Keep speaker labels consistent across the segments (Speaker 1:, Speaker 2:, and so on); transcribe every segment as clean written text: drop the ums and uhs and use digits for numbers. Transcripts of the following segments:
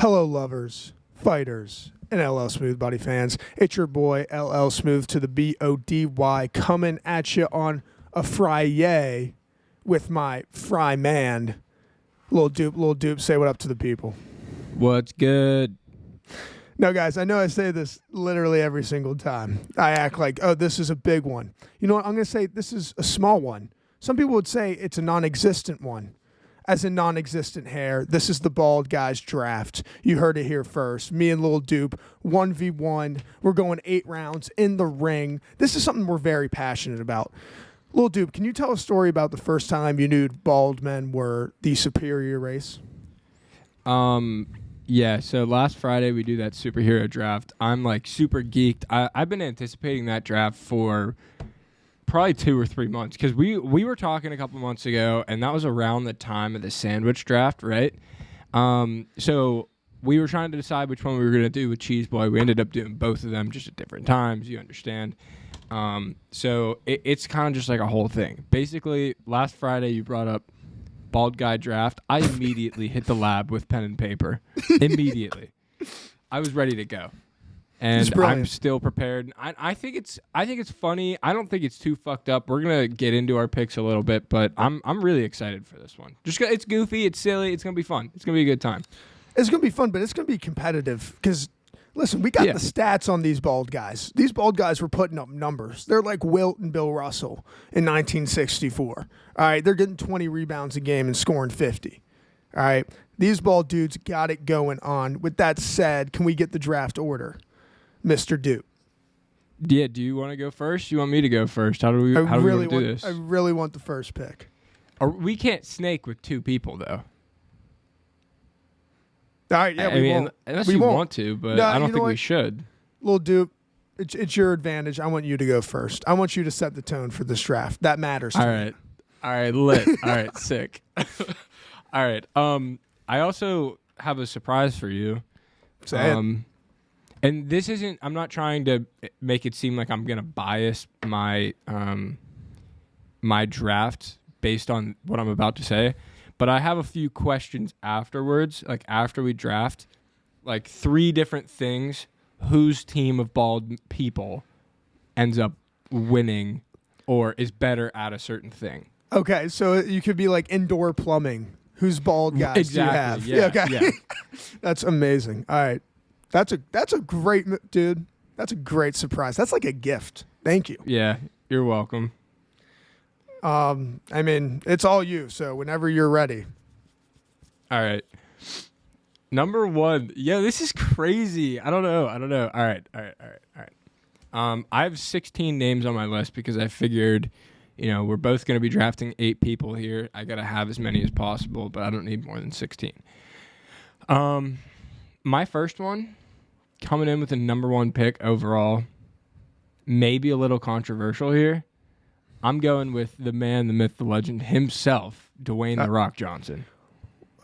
Speaker 1: Hello, lovers, fighters, and LLSmoothBody fans. It's your boy, LL Smooth to the B-O-D-Y, coming at you on a Friday with my fry man, Lil Doop. Lil Doop, say what up to the people.
Speaker 2: What's good?
Speaker 1: Now, guys, I know I say this literally every single time. I act like, oh, this is a big one. You know what? I'm going to say this is a small one. Some people would say it's a non-existent one. As in non-existent hair, this is the Bald Guys draft. You heard it here first. Me and Lil Doop, 1v1. We're going 8 rounds in the ring. This is something we're very passionate about. Lil Doop, can you tell a story about the first time you knew bald men were the superior race?
Speaker 2: Yeah, so last Friday we do that superhero draft. I'm like super geeked. I've been anticipating that draft for probably 2 or 3 months because we were talking a couple months ago, and that was around the time of the sandwich draft, right? So we were trying to decide which one we were going to do with Cheese Boy. We ended up doing both of them just at different times, you understand. So it's kind of just like a whole thing. Basically, last Friday you brought up Bald Guy draft. I immediately hit the lab with pen and paper. Immediately. I was ready to go. And I'm still prepared. I think it's funny. I don't think it's too fucked up. We're gonna get into our picks a little bit, but I'm really excited for this one. It's goofy, it's silly, it's gonna be fun. It's gonna be a good time.
Speaker 1: It's gonna be fun, but it's gonna be competitive because listen, we got the stats on these bald guys. These bald guys were putting up numbers. They're like Wilt and Bill Russell in 1964. All right, they're getting 20 rebounds a game and scoring 50. All right, these bald dudes got it going on. With that said, can we get the draft order? Mr. Doop.
Speaker 2: Yeah, do you want to go first? You want me to go first? How do we want to do this?
Speaker 1: I really want the first pick.
Speaker 2: We can't snake with 2 people, though.
Speaker 1: All right, yeah, we won't.
Speaker 2: Unless
Speaker 1: we
Speaker 2: you
Speaker 1: won't.
Speaker 2: want to, but I don't think we should.
Speaker 1: Lil Doop, it's your advantage. I want you to go first. I want you to set the tone for this draft. That matters to me.
Speaker 2: All right, lit. All right, sick. All right. I also have a surprise for you.
Speaker 1: Say it.
Speaker 2: And this isn't, I'm not trying to make it seem like I'm going to bias my my draft based on what I'm about to say, but I have a few questions afterwards, like after we draft, like 3 different things whose team of bald people ends up winning or is better at a certain thing.
Speaker 1: Okay, so you could be like indoor plumbing. Whose bald guys do you have?
Speaker 2: Yeah,
Speaker 1: okay.
Speaker 2: Yeah.
Speaker 1: That's amazing. All right. That's a great, dude. That's a great surprise. That's like a gift. Thank you.
Speaker 2: Yeah, you're welcome.
Speaker 1: I mean, it's all you. So whenever you're ready.
Speaker 2: All right. Number 1. Yeah, this is crazy. I don't know. All right. I have 16 names on my list because I figured, we're both going to be drafting 8 people here. I got to have as many as possible, but I don't need more than 16. My first one, coming in with the number 1 pick overall, maybe a little controversial here. I'm going with the man, the myth, the legend himself, Dwayne "The Rock" Johnson.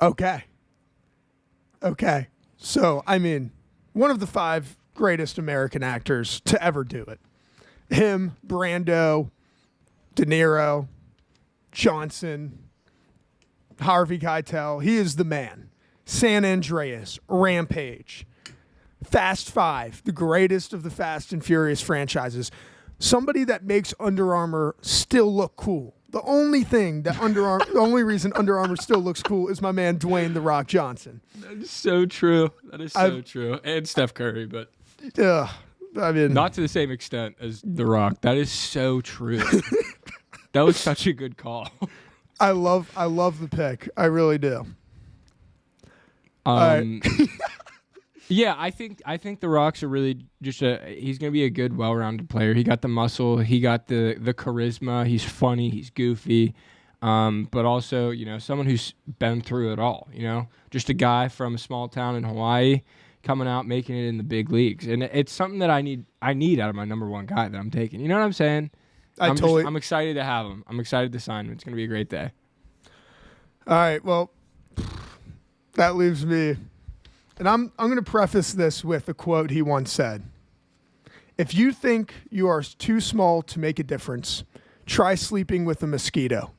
Speaker 1: Okay. So, I mean, one of the 5 greatest American actors to ever do it. Him, Brando, De Niro, Johnson, Harvey Keitel. He is the man. San Andreas, Rampage, Fast 5, the greatest of the Fast and Furious franchises. Somebody that makes Under Armour still look cool. The only thing that the only reason Under Armour still looks cool is my man Dwayne "The Rock" Johnson.
Speaker 2: That is so true. True. And Steph Curry, but
Speaker 1: I mean,
Speaker 2: not to the same extent as The Rock. That is so true. That was such a good call.
Speaker 1: I love the pick. I really do. Right.
Speaker 2: Yeah, I think The Rock's a really he's going to be a good, well-rounded player. He got the muscle, he got the charisma, he's funny, he's goofy, but also, someone who's been through it all, just a guy from a small town in Hawaii coming out, making it in the big leagues. And it's something that I need out of my number 1 guy that I'm taking. You know what I'm saying? I'm excited to have him. I'm excited to sign him. It's going to be a great day.
Speaker 1: All right, well, that leaves me, and I'm going to preface this with a quote he once said. If you think you are too small to make a difference, try sleeping with a mosquito.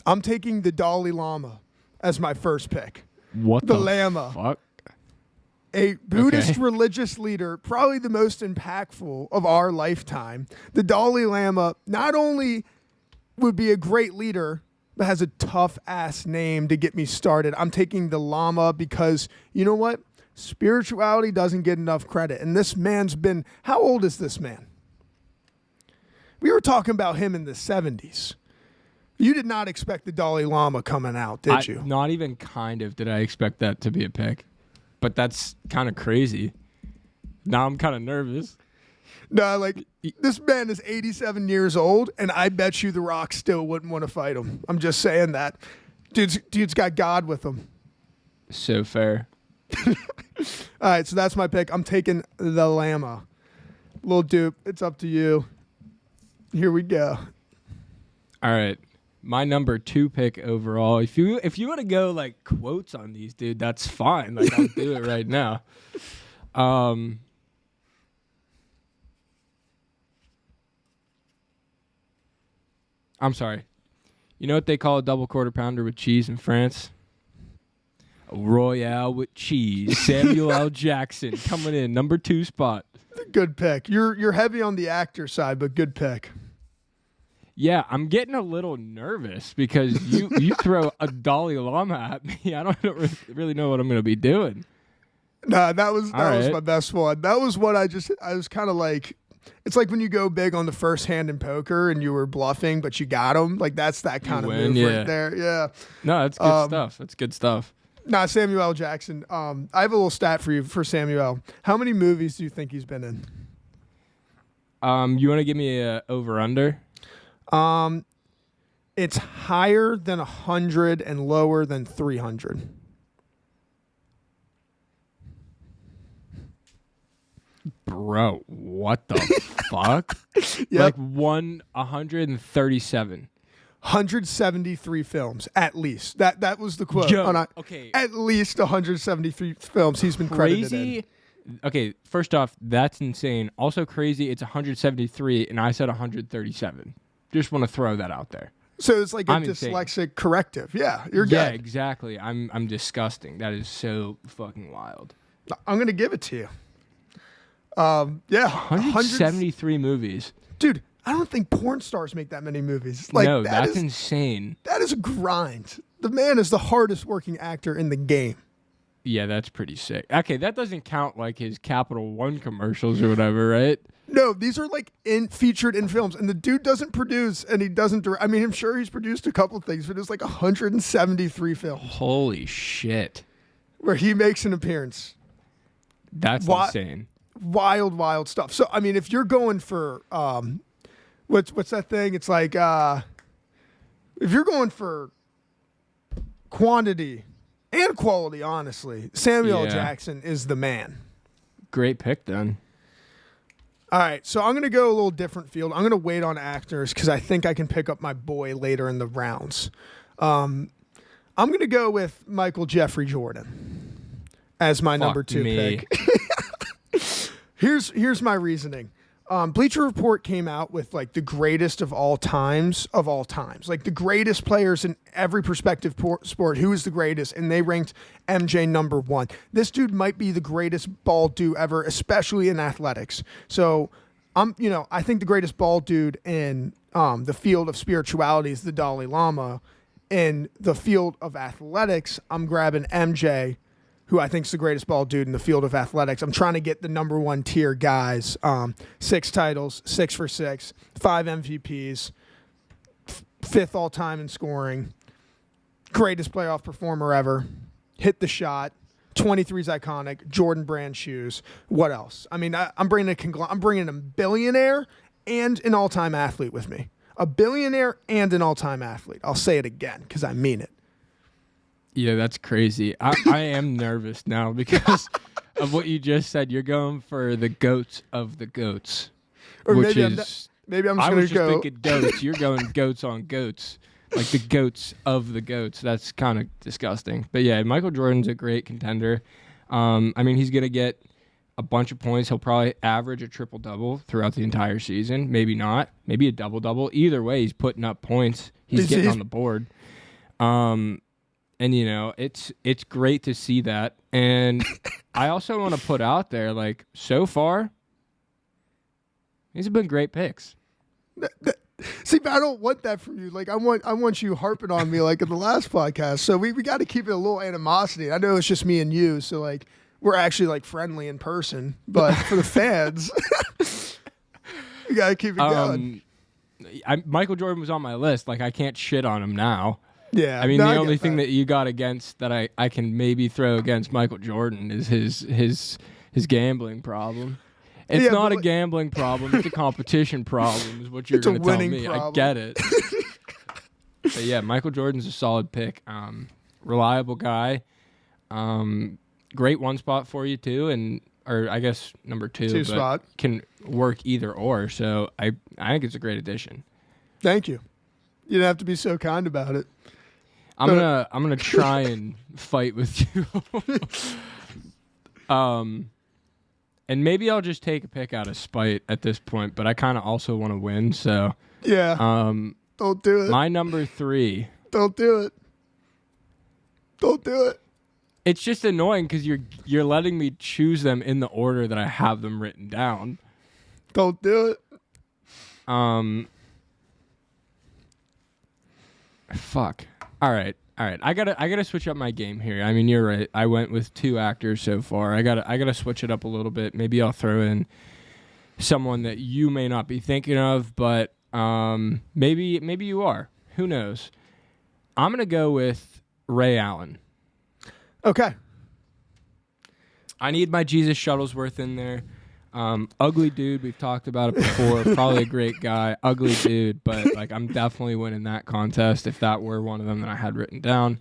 Speaker 1: I'm taking the Dalai Lama as my first pick.
Speaker 2: What
Speaker 1: the
Speaker 2: the
Speaker 1: Lama.
Speaker 2: fuck?
Speaker 1: A Buddhist religious leader, probably the most impactful of our lifetime. The Dalai Lama not only would be a great leader, but has a tough-ass name to get me started. I'm taking the Lama because, you know what? Spirituality doesn't get enough credit. And this man's been... How old is this man? We were talking about him in the 70s. You did not expect the Dalai Lama coming out, did you?
Speaker 2: Not even kind of did I expect that to be a pick. But that's kind of crazy. Now I'm kind of nervous.
Speaker 1: No, like, this man is 87 years old, and I bet you The Rock still wouldn't want to fight him. I'm just saying that. Dude's got God with him.
Speaker 2: So fair.
Speaker 1: All right, so that's my pick. I'm taking the Lama. Lil Doop, it's up to you. Here we go.
Speaker 2: All right. My number 2 pick overall. If you want to go like quotes on these, dude, that's fine. Like I'll do it right now. I'm sorry. You know what they call a double quarter pounder with cheese in France? A Royale with cheese. Samuel L. Jackson coming in number 2 spot.
Speaker 1: Good pick. You're heavy on the actor side, but good pick.
Speaker 2: Yeah, I'm getting a little nervous because you throw a Dalai Lama at me. I don't really know what I'm going to be doing.
Speaker 1: Nah, that was my best one. That was what I was kind of like, it's like when you go big on the first hand in poker and you were bluffing, but you got him. Like that's that kind of move right there. Yeah.
Speaker 2: No, that's good stuff. That's good stuff.
Speaker 1: Nah, Samuel L. Jackson. I have a little stat for you for Samuel. How many movies do you think he's been in?
Speaker 2: You want to give me a over-under?
Speaker 1: It's higher than 100 and lower than 300.
Speaker 2: Bro, what the fuck?
Speaker 1: Yep.
Speaker 2: Like 137.
Speaker 1: 173 films, at least. That was the quote.
Speaker 2: Okay.
Speaker 1: At least 173 films he's been credited in.
Speaker 2: Okay, first off, that's insane. Also crazy, it's 173, and I said 137. Just want to throw that out there.
Speaker 1: So it's like a
Speaker 2: insane.
Speaker 1: Dyslexic corrective. Yeah, you're good.
Speaker 2: Yeah, exactly. I'm disgusting. That is so fucking wild.
Speaker 1: I'm going to give it to you. Yeah.
Speaker 2: 173 movies.
Speaker 1: Dude, I don't think porn stars make that many movies. Like,
Speaker 2: no, that's insane.
Speaker 1: That is a grind. The man is the hardest working actor in the game.
Speaker 2: Yeah, that's pretty sick. Okay, that doesn't count like his Capital One commercials or whatever, right?
Speaker 1: No, these are like featured in films, and the dude doesn't produce and he doesn't direct. I mean, I'm sure he's produced a couple things, but it's like 173 films. Holy
Speaker 2: shit.
Speaker 1: Where he makes an appearance.
Speaker 2: That's insane.
Speaker 1: Wild stuff. So, I mean, if you're going for, what's that thing? It's like, if you're going for quantity and quality, honestly, Samuel L. Jackson is the man. Great pick, then. All right, so I'm going to go a little different field. I'm going to wait on actors because I think I can pick up my boy later in the rounds. I'm going to go with Michael Jeffrey Jordan as my number 2 pick. Here's my reasoning. Bleacher Report came out with like the greatest of all times, like the greatest players in every prospective sport. Who is the greatest? And they ranked MJ number 1. This dude might be the greatest bald dude ever, especially in athletics. So I think the greatest bald dude in the field of spirituality is the Dalai Lama. In the field of athletics, I'm grabbing MJ, who I think is the greatest bald dude in the field of athletics. I'm trying to get the number 1 tier guys. 6 titles, 6 for 6, 5 MVPs, 5th all time in scoring, greatest playoff performer ever, hit the shot, 23's iconic, Jordan brand shoes. What else? I mean, I'm bringing a billionaire and an all-time athlete with me. A billionaire and an all-time athlete. I'll say it again because I mean it.
Speaker 2: Yeah, that's crazy. I am nervous now because of what you just said. You're going for the goats of the goats.
Speaker 1: Or maybe I'm just going to go.
Speaker 2: I was just thinking goats. You're going goats on goats. Like the goats of the goats. That's kind of disgusting. But yeah, Michael Jordan's a great contender. I mean, he's going to get a bunch of points. He'll probably average a triple-double throughout the entire season. Maybe not. Maybe a double-double. Either way, he's putting up points. He's getting on the board. And it's great to see that. And I also want to put out there, like, so far, these have been great picks.
Speaker 1: See, but I don't want that from you. Like, I want you harping on me like in the last podcast. So we got to keep it a little animosity. I know it's just me and you, so like we're actually like friendly in person. But for the fans, you got to keep it going.
Speaker 2: Michael Jordan was on my list. Like, I can't shit on him now.
Speaker 1: Yeah.
Speaker 2: I mean, the only thing that you got against that I can maybe throw against Michael Jordan is his gambling problem. It's not a gambling problem. It's a competition problem is what you're going to tell me. Problem. I get it. But yeah, Michael Jordan's a solid pick. Reliable guy. Great one spot for you too, or I guess number two
Speaker 1: spot.
Speaker 2: Can work either or. So I think it's a great addition.
Speaker 1: Thank you. You don't have to be so kind about it.
Speaker 2: I'm gonna try and fight with you. And maybe I'll just take a pick out of spite at this point, but I kind of also want to win. So
Speaker 1: yeah, don't do it.
Speaker 2: My number 3.
Speaker 1: Don't do it. Don't do it.
Speaker 2: It's just annoying because you're letting me choose them in the order that I have them written down.
Speaker 1: Don't do it.
Speaker 2: Fuck. All right. I gotta switch up my game here. I mean, you're right. I went with 2 actors so far. I gotta switch it up a little bit. Maybe I'll throw in someone that you may not be thinking of, but maybe you are. Who knows? I'm gonna go with Ray Allen.
Speaker 1: Okay.
Speaker 2: I need my Jesus Shuttlesworth in there. Ugly dude, we've talked about it before. Probably a great guy. Ugly dude, but like I'm definitely winning that contest if that were one of them that I had written down.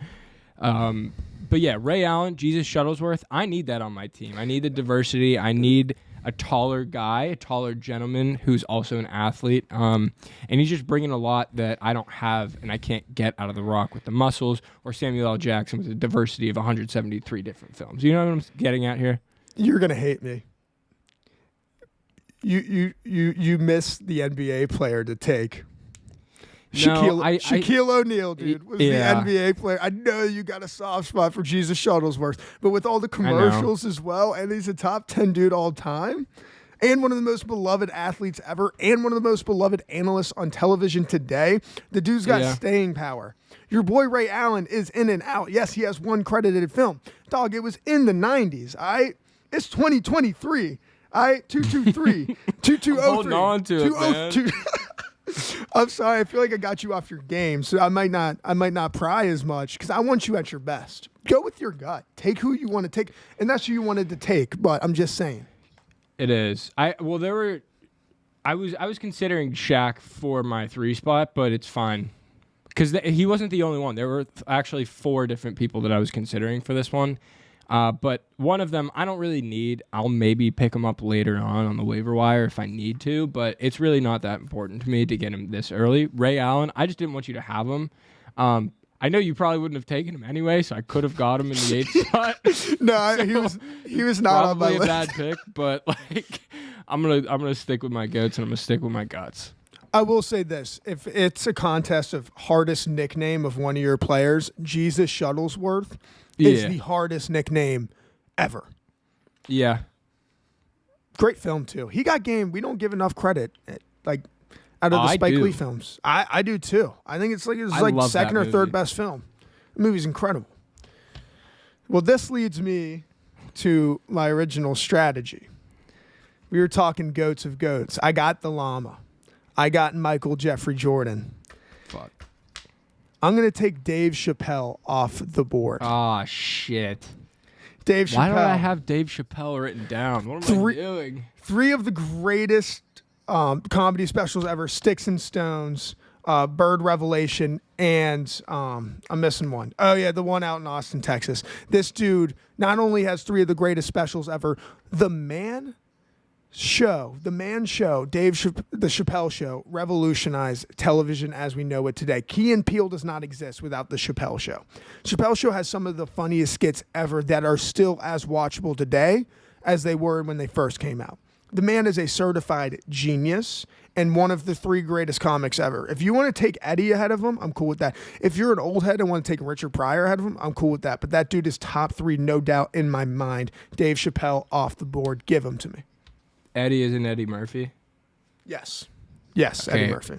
Speaker 2: But yeah, Ray Allen, Jesus Shuttlesworth, I need that on my team. I need the diversity. I need a taller guy, a taller gentleman who's also an athlete. And he's just bringing a lot that I don't have and I can't get out of The Rock with the muscles or Samuel L. Jackson with the diversity of 173 different films. You know what I'm getting at here?
Speaker 1: You're going to hate me. You miss the NBA player to take. Shaquille O'Neal, dude, was the NBA player. I know you got a soft spot for Jesus Shuttlesworth, but with all the commercials as well, and he's a top 10 dude all time, and one of the most beloved athletes ever, and one of the most beloved analysts on television today, the dude's got staying power. Your boy Ray Allen is in and out. Yes, he has one credited film. Dog, it was in the 90s. It's 2023. 223 2203.
Speaker 2: Holding on to it, man.
Speaker 1: I'm sorry. I feel like I got you off your game, so I might not pry as much because I want you at your best. Go with your gut. Take who you want to take, and that's who you wanted to take. But I'm just saying,
Speaker 2: it is. I was considering Shaq for my 3 spot, but it's fine because he wasn't the only one. There were actually 4 different people that I was considering for this one. But one of them I don't really need. I'll maybe pick him up later on the waiver wire if I need to, but it's really not that important to me to get him this early. Ray Allen, I just didn't want you to have him. I know you probably wouldn't have taken him anyway, so I could have got him in the 8th spot.
Speaker 1: No, he was not on my list.
Speaker 2: Probably a bad pick, but like I'm gonna stick with my goats and I'm gonna stick with my guts.
Speaker 1: I will say this: if it's a contest of hardest nickname of one of your players, Jesus Shuttlesworth is the hardest nickname ever.
Speaker 2: Yeah.
Speaker 1: Great film, too. He got game. We don't give enough credit, like, out of the Spike Lee films. I do, too. I think it's like second or third best film. The movie's incredible. Well, this leads me to my original strategy. We were talking goats of goats. I got the llama. I got Michael Jeffrey Jordan.
Speaker 2: Fuck.
Speaker 1: I'm going to take Dave Chappelle off the board.
Speaker 2: Oh, shit.
Speaker 1: Dave Chappelle.
Speaker 2: Why do I have Dave Chappelle written down? What am I doing?
Speaker 1: 3 of the greatest comedy specials ever, Sticks and Stones, Bird Revelation, and I'm missing one. Oh, yeah, the one out in Austin, Texas. This dude not only has 3 of the greatest specials ever, The Man Show, the Chappelle Show revolutionized television as we know it today. Key and Peele does not exist without the Chappelle Show. Chappelle Show has some of the funniest skits ever that are still as watchable today as they were when they first came out. The man is a certified genius and one of the 3 greatest comics ever. If you want to take Eddie ahead of him, I'm cool with that. If you're an old head and want to take Richard Pryor ahead of him, I'm cool with that. But that dude is top 3, no doubt in my mind. Dave Chappelle off the board. Give him to me.
Speaker 2: Eddie isn't Eddie Murphy?
Speaker 1: Yes. Yes,
Speaker 2: Okay,
Speaker 1: Eddie Murphy.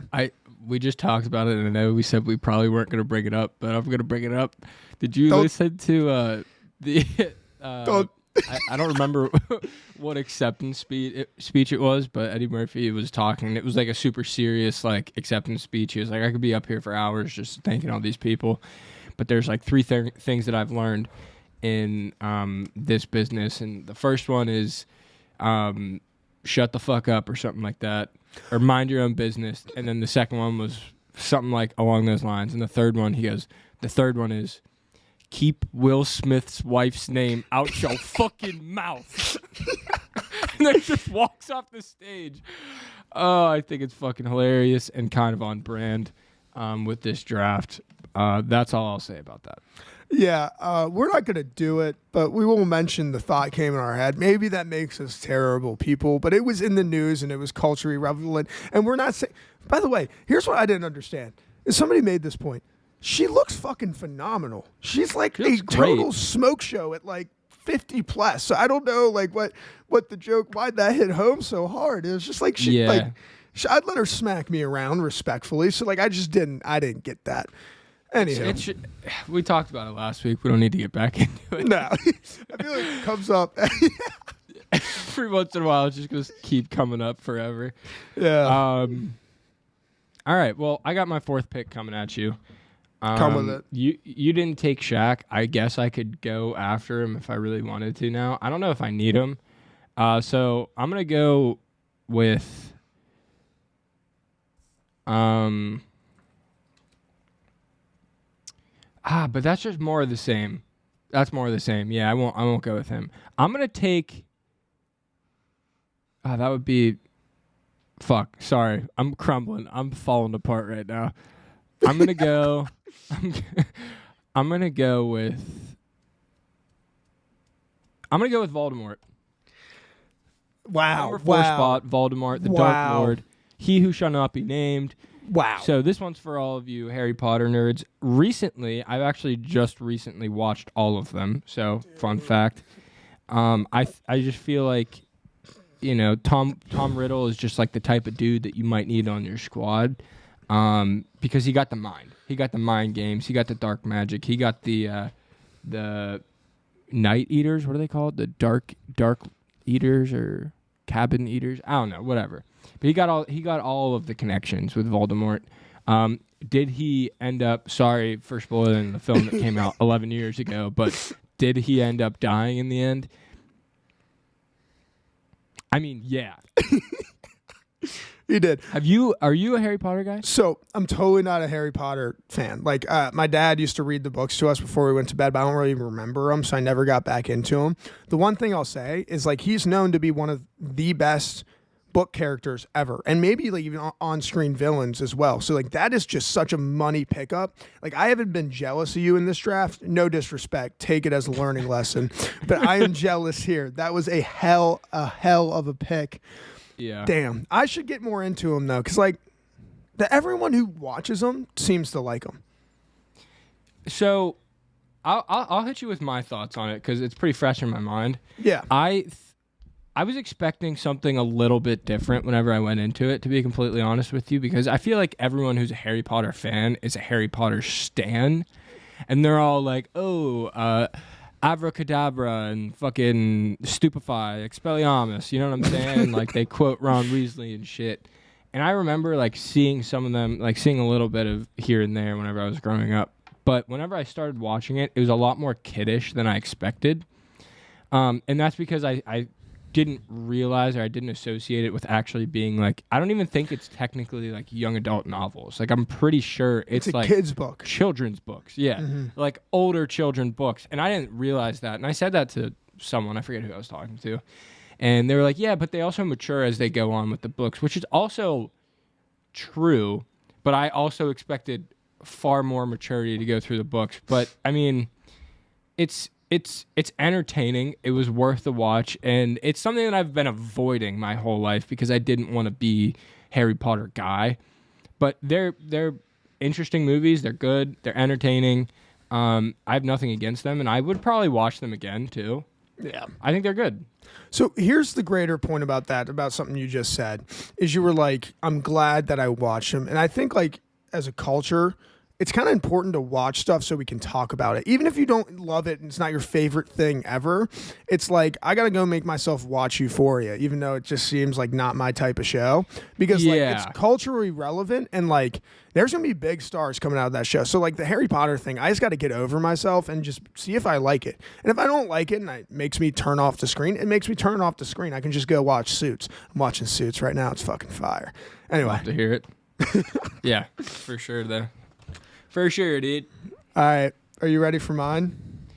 Speaker 2: We just talked about it, and I know we said we probably weren't going to bring it up, but I'm going to bring it up. Did you listen to the... I don't remember what acceptance speech it was, but Eddie Murphy was talking. It was like a super serious like acceptance speech. He was like, I could be up here for hours just thanking all these people. But there's like 3 things that I've learned in this business. And the first one is shut the fuck up or something like that, or mind your own business. And then the second one was something like along those lines. And the third one, the third one is, keep Will Smith's wife's name out your fucking mouth. And then just walks off the stage. Oh, I think it's fucking hilarious and kind of on brand with this draft. That's all I'll say about that.
Speaker 1: Yeah, we're not going to do it, but we will mention the thought came in our head. Maybe that makes us terrible people, but it was in the news and it was culturally relevant. And we're not saying, by the way, here's what I didn't understand. Is somebody made this point. She looks fucking phenomenal. She's like a total smoke show at like 50 plus. So I don't know like what the joke, why'd that hit home so hard? It was just like I'd let her smack me around respectfully. So like I didn't get that. Anyhow.
Speaker 2: We talked about it last week. We don't need to get back into it.
Speaker 1: No. I feel like it comes up.
Speaker 2: Every once in a while, it's just going to keep coming up forever.
Speaker 1: Yeah.
Speaker 2: All right. Well, I got my 4th pick coming at you.
Speaker 1: Come with it.
Speaker 2: You didn't take Shaq. I guess I could go after him if I really wanted to now. I don't know if I need him. So I'm going to go with but that's just more of the same. That's more of the same. Yeah, I won't go with him. I'm going to take that would be fuck. Sorry. I'm crumbling. I'm falling apart right now. I'm going to go I'm gonna go with Voldemort.
Speaker 1: Wow.
Speaker 2: Number 4 spot, Voldemort, the Dark Lord, he who shall not be named.
Speaker 1: Wow.
Speaker 2: So this one's for all of you Harry Potter nerds. I've actually just recently watched all of them. So fun fact. I just feel like, you know, Tom Riddle is just like the type of dude that you might need on your squad. Because he got the mind. He got the mind games. He got the dark magic. He got the night eaters. What are they called? The dark eaters or cabin eaters? I don't know. Whatever. But he got all of the connections with Voldemort. Did he end up? Sorry for spoiling the film that came out 11 years ago. But did he end up dying in the end? I mean, yeah.
Speaker 1: He did.
Speaker 2: Are you a Harry Potter guy?
Speaker 1: So I'm totally not a Harry Potter fan. Like my dad used to read the books to us before we went to bed, but I don't really remember them, so I never got back into them. The one thing I'll say is like he's known to be one of the best book characters ever, and maybe like even on-screen villains as well. So like that is just such a money pickup. Like I haven't been jealous of you in this draft. No disrespect. Take it as a learning lesson. But I am jealous here. That was a hell of a pick.
Speaker 2: Yeah.
Speaker 1: Damn. I should get more into him though, because like everyone who watches him seems to like him.
Speaker 2: So, I'll hit you with my thoughts on it because it's pretty fresh in my mind.
Speaker 1: Yeah.
Speaker 2: I was expecting something a little bit different whenever I went into it, to be completely honest with you, because I feel like everyone who's a Harry Potter fan is a Harry Potter stan, and they're all like, abracadabra and fucking stupefy, expelliarmus, you know what I'm saying? Like they quote Ron Weasley and shit. And I remember like seeing some of them, like seeing a little bit of here and there whenever I was growing up. But whenever I started watching it, it was a lot more kiddish than I expected. And that's because I didn't realize, or I didn't associate it with actually being like, I don't even think it's technically like young adult novels. Like I'm pretty sure it's
Speaker 1: a
Speaker 2: like
Speaker 1: kid's book,
Speaker 2: children's books. Yeah. Mm-hmm. Like older children books. And I didn't realize that. And I said that to someone, I forget who I was talking to. And they were like, yeah, but they also mature as they go on with the books, which is also true. But I also expected far more maturity to go through the books. But I mean, it's it's entertaining. It was worth the watch, and it's something that I've been avoiding my whole life because I didn't want to be Harry Potter guy. But they're interesting movies. They're good. They're entertaining. I have nothing against them, and I would probably watch them again too.
Speaker 1: Yeah.
Speaker 2: I think they're good.
Speaker 1: So here's the greater point about that, about something you just said, is you were like, I'm glad that I watched them. And I think like as a culture, it's kind of important to watch stuff so we can talk about it. Even if you don't love it and it's not your favorite thing ever, it's like, I got to go make myself watch Euphoria, even though it just seems like not my type of show. Because like it's culturally relevant and like there's going to be big stars coming out of that show. So like the Harry Potter thing, I just got to get over myself and just see if I like it. And if I don't like it and it makes me turn off the screen, it makes me turn off the screen. I can just go watch Suits. I'm watching Suits right now. It's fucking fire. Anyway.
Speaker 2: Love to hear it. Yeah, for sure though. For sure, dude.
Speaker 1: All right. Are you ready for mine?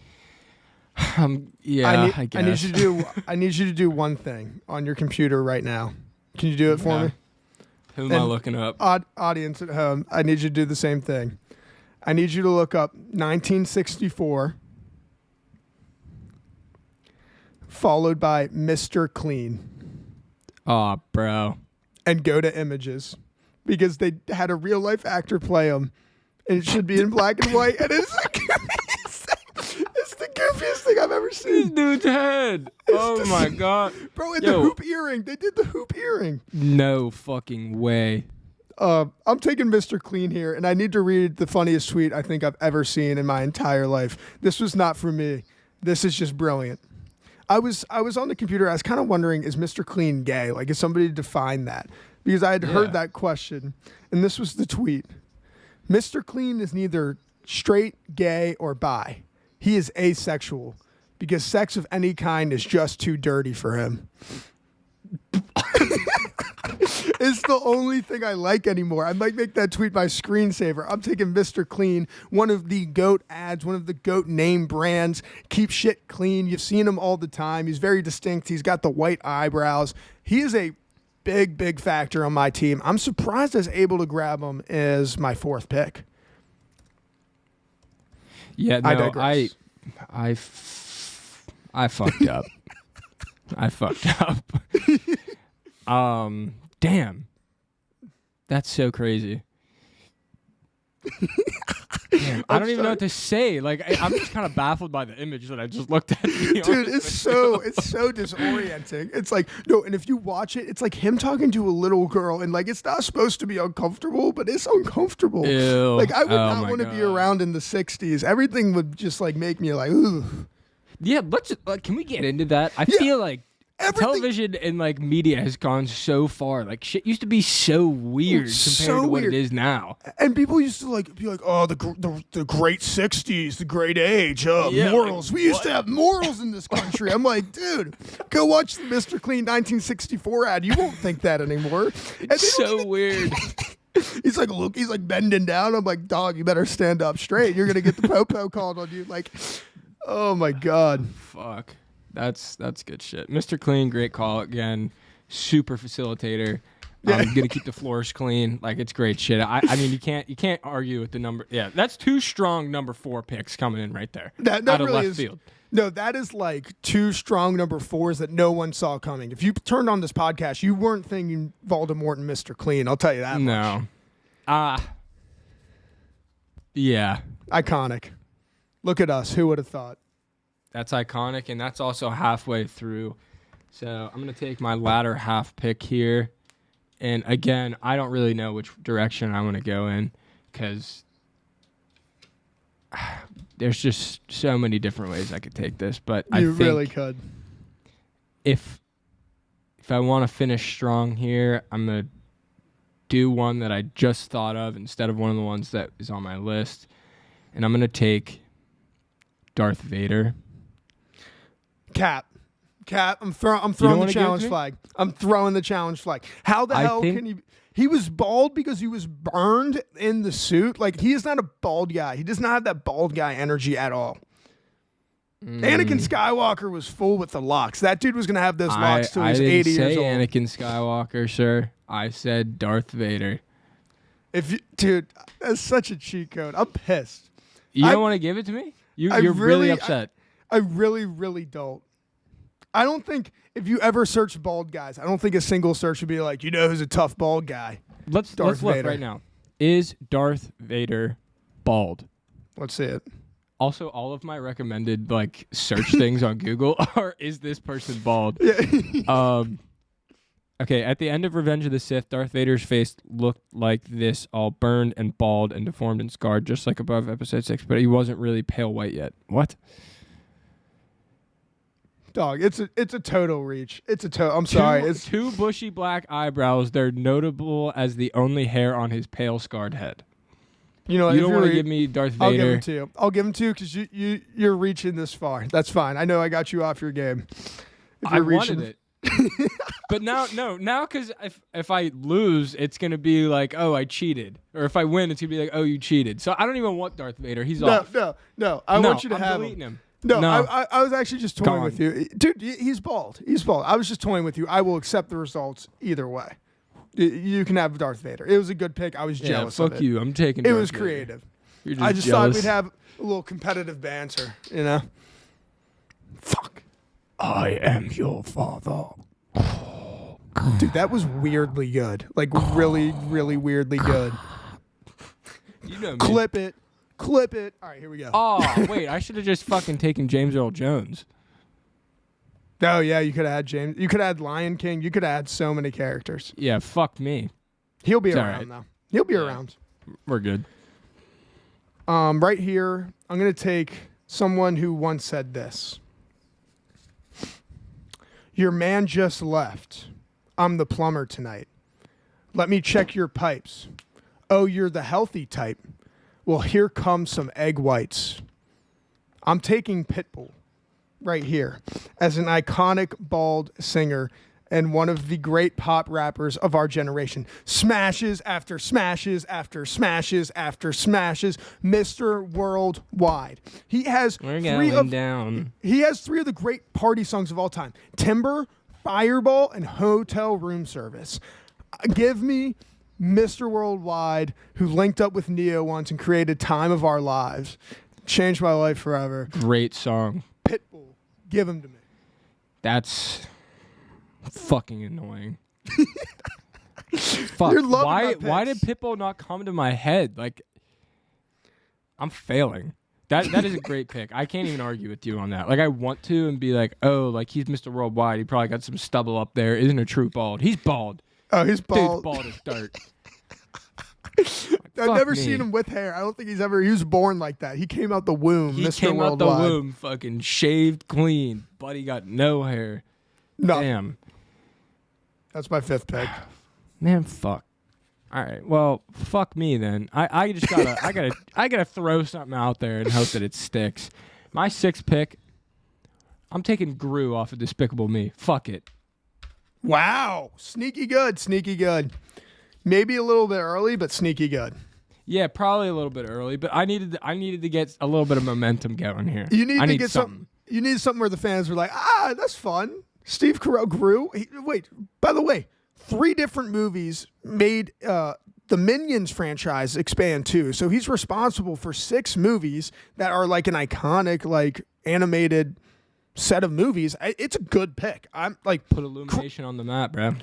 Speaker 2: Yeah, I guess.
Speaker 1: I need you to do one thing on your computer right now. Can you do it for me?
Speaker 2: Who am I looking up?
Speaker 1: Audience at home, I need you to do the same thing. I need you to look up 1964 followed by Mr. Clean.
Speaker 2: Oh, bro.
Speaker 1: And go to images because they had a real life actor play him. And it should be in black and white. And it's the goofiest thing I've ever seen.
Speaker 2: This dude's head. Oh, my God.
Speaker 1: Bro, and the hoop earring. They did the hoop earring.
Speaker 2: No fucking way.
Speaker 1: I'm taking Mr. Clean here, and I need to read the funniest tweet I think I've ever seen in my entire life. This was not for me. This is just brilliant. I was on the computer. I was kind of wondering, is Mr. Clean gay? Like, is somebody define that? Because I had heard that question. And this was the tweet. Mr. Clean is neither straight, gay, or bi. He is asexual because sex of any kind is just too dirty for him. It's the only thing I like anymore. I might make that tweet my screensaver. I'm taking Mr. Clean, one of the GOAT ads, one of the GOAT name brands. Keep shit clean. You've seen him all the time. He's very distinct. He's got the white eyebrows. He is a big factor on my team. I'm surprised I was able to grab him as my fourth pick.
Speaker 2: Yeah, no, I fucked up. I fucked up. Damn. That's so crazy. Damn, I don't even know what to say. Like, I'm just kind of baffled by the image that I just looked at.
Speaker 1: Dude, it's so disorienting. It's like, no, and if you watch it, it's like him talking to a little girl, and like it's not supposed to be uncomfortable, but it's uncomfortable.
Speaker 2: Ew.
Speaker 1: Like I would not want to be around in the 60s. Everything would just like make me like, ooh.
Speaker 2: Yeah, let's. Can we get into that? I feel like television and like media has gone so far. Like shit used to be so weird compared to what it is now.
Speaker 1: And people used to like be like, "Oh, the great '60s, the great age, morals. Like, we used to have morals in this country." I'm like, dude, go watch the Mr. Clean 1964 ad. You won't think that anymore.
Speaker 2: It's so weird.
Speaker 1: He's like, look, he's like bending down. I'm like, dog, you better stand up straight. You're gonna get the popo called on you. Like, oh my god,
Speaker 2: fuck. That's good shit. Mr. Clean, great call again. Super facilitator. Gonna keep the floors clean. Like it's great shit. I mean, you can't argue with the number. Yeah, that's two strong number 4 picks coming in right there. That out
Speaker 1: really
Speaker 2: of left
Speaker 1: is,
Speaker 2: field.
Speaker 1: No, that is like 2 strong number 4s that no one saw coming. If you turned on this podcast, you weren't thinking Voldemort and Mr. Clean. I'll tell you that much.
Speaker 2: No. Yeah.
Speaker 1: Iconic. Look at us. Who would have thought?
Speaker 2: That's iconic, and that's also halfway through. So I'm going to take my latter half pick here. And again, I don't really know which direction I want to go in because there's just so many different ways I could take this. But I think
Speaker 1: really could.
Speaker 2: If I want to finish strong here, I'm going to do one that I just thought of instead of one of the ones that is on my list. And I'm going to take Darth Vader. Cap,
Speaker 1: I'm throwing the challenge flag. I'm throwing the challenge flag. How the hell can he? He was bald because he was burned in the suit. Like he is not a bald guy. He does not have that bald guy energy at all. Anakin Skywalker was full with the locks. That dude was gonna have those locks till he was 80 years old.
Speaker 2: I didn't say Anakin Skywalker, sir. I said Darth Vader.
Speaker 1: Dude, that's such a cheat code. I'm pissed.
Speaker 2: You don't want to give it to me? You're really upset.
Speaker 1: I really, really don't. I don't think if you ever search bald guys, I don't think a single search would be like, who's a tough bald guy.
Speaker 2: Let's look right now. Is Darth Vader bald?
Speaker 1: Let's see it.
Speaker 2: Also, all of my recommended like search things on Google are, is this person bald?
Speaker 1: Yeah.
Speaker 2: Okay, at the end of Revenge of the Sith, Darth Vader's face looked like this, all burned and bald and deformed and scarred, just like above Episode 6, but he wasn't really pale white yet. What?
Speaker 1: Dog, it's a total reach. I'm sorry. It's
Speaker 2: two bushy black eyebrows. They're notable as the only hair on his pale scarred head. You don't want to give me Darth Vader.
Speaker 1: I'll give him to you. I'll give him to you because you're reaching this far. That's fine. I know I got you off your game.
Speaker 2: I wanted it. But now because if I lose, it's going to be like, oh, I cheated. Or if I win, it's going to be like, oh, you cheated. So I don't even want Darth Vader. He's off.
Speaker 1: No. I want you to
Speaker 2: I'm
Speaker 1: have
Speaker 2: deleting
Speaker 1: him.
Speaker 2: No.
Speaker 1: I was actually just toying with you. Dude, he's bald. I was just toying with you. I will accept the results either way. You can have Darth Vader. It was a good pick. I was jealous of it.
Speaker 2: Fuck you. I'm taking
Speaker 1: It
Speaker 2: Darth
Speaker 1: was
Speaker 2: Vader.
Speaker 1: creative.
Speaker 2: You're just
Speaker 1: I just
Speaker 2: jealous.
Speaker 1: thought we'd have a little competitive banter, Fuck.
Speaker 2: I am your father.
Speaker 1: Dude, that was weirdly good. Like, really, really weirdly good.
Speaker 2: You know me.
Speaker 1: Clip it. All right, here we go.
Speaker 2: Oh, wait. I should have just fucking taken James Earl Jones.
Speaker 1: Oh, yeah, you could add James. You could add Lion King. You could add so many characters.
Speaker 2: Yeah, fuck me.
Speaker 1: He'll be
Speaker 2: It's
Speaker 1: around,
Speaker 2: right.
Speaker 1: though. He'll be around.
Speaker 2: We're good.
Speaker 1: Right here, I'm going to take someone who once said this. Your man just left. I'm the plumber tonight. Let me check your pipes. Oh, you're the healthy type. Well, here come some egg whites. I'm taking Pitbull right here as an iconic bald singer and one of the great pop rappers of our generation. Smashes after smashes after smashes after smashes. Mr. Worldwide. He has three of the great party songs of all time. Timber, Fireball, and Hotel Room Service. Give me Mr. Worldwide, who linked up with Neo once and created Time of Our Lives. Changed my life forever.
Speaker 2: Great song.
Speaker 1: Pitbull. Give him to me.
Speaker 2: That's fucking annoying. Fuck.
Speaker 1: You're loving my
Speaker 2: Why did
Speaker 1: picks.
Speaker 2: Pitbull not come to my head? Like, I'm failing. That is a great pick. I can't even argue with you on that. Like, I want to and be like, oh, like he's Mr. Worldwide. He probably got some stubble up there. Isn't a true bald. He's bald.
Speaker 1: Oh, he's bald.
Speaker 2: Dude's bald as dirt.
Speaker 1: I've never seen him with hair. I don't think he was born like that. He came out the womb,
Speaker 2: He
Speaker 1: Mr.
Speaker 2: came out the
Speaker 1: Worldwide.
Speaker 2: womb fucking shaved clean. Buddy got no hair.
Speaker 1: No,
Speaker 2: Damn.
Speaker 1: that's my fifth pick.
Speaker 2: Man, fuck. All right. Well, fuck me then. I just gotta I gotta throw something out there and hope that it sticks. My sixth pick, I'm taking Gru off of Despicable Me. Fuck it.
Speaker 1: Wow, sneaky good. Maybe a little bit early, but sneaky good.
Speaker 2: Yeah, probably a little bit early, but I needed to get a little bit of momentum going here.
Speaker 1: You need
Speaker 2: I
Speaker 1: to
Speaker 2: need
Speaker 1: get something. You need something where the fans were like, that's fun. Steve Carell grew. Wait, by the way, 3 different movies made the Minions franchise expand too. So he's responsible for 6 movies that are like an iconic, like animated set of movies. It's a good pick. I'm like,
Speaker 2: Put Illumination on the map, bro.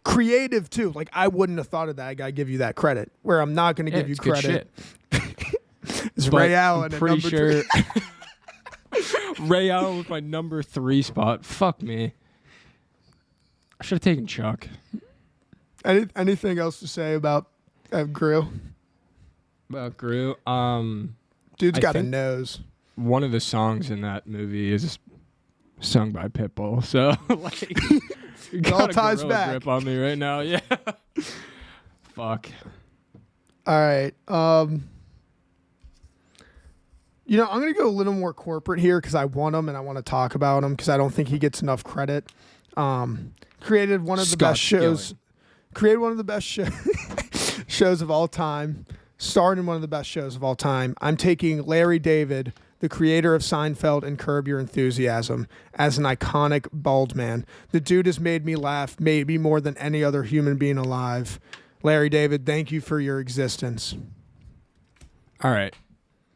Speaker 1: creative too. Like, I wouldn't have thought of that. I gotta give you that credit. Where I'm not gonna give you
Speaker 2: it's good
Speaker 1: credit.
Speaker 2: shit.
Speaker 1: It's
Speaker 2: But
Speaker 1: Ray Allen.
Speaker 2: I'm
Speaker 1: at
Speaker 2: pretty
Speaker 1: number
Speaker 2: sure
Speaker 1: 3.
Speaker 2: Ray Allen was my number 3 spot. Fuck me. I should have taken Chuck.
Speaker 1: Anything else to say about Gru?
Speaker 2: About Gru,
Speaker 1: Dude's
Speaker 2: I
Speaker 1: got a
Speaker 2: think-
Speaker 1: nose.
Speaker 2: one of the songs in that movie is sung by Pitbull. So like, you
Speaker 1: all
Speaker 2: got a
Speaker 1: ties
Speaker 2: gorilla
Speaker 1: back.
Speaker 2: grip on me right now. Yeah. Fuck.
Speaker 1: All right. I'm going to go a little more corporate here because I want him and I want to talk about him because I don't think he gets enough credit. Created one of the best shows. Created one of the best shows of all time. Starred in one of the best shows of all time. I'm taking Larry David, the creator of Seinfeld and Curb Your Enthusiasm, as an iconic bald man. The dude has made me laugh maybe more than any other human being alive. Larry David, thank you for your existence.
Speaker 2: All right.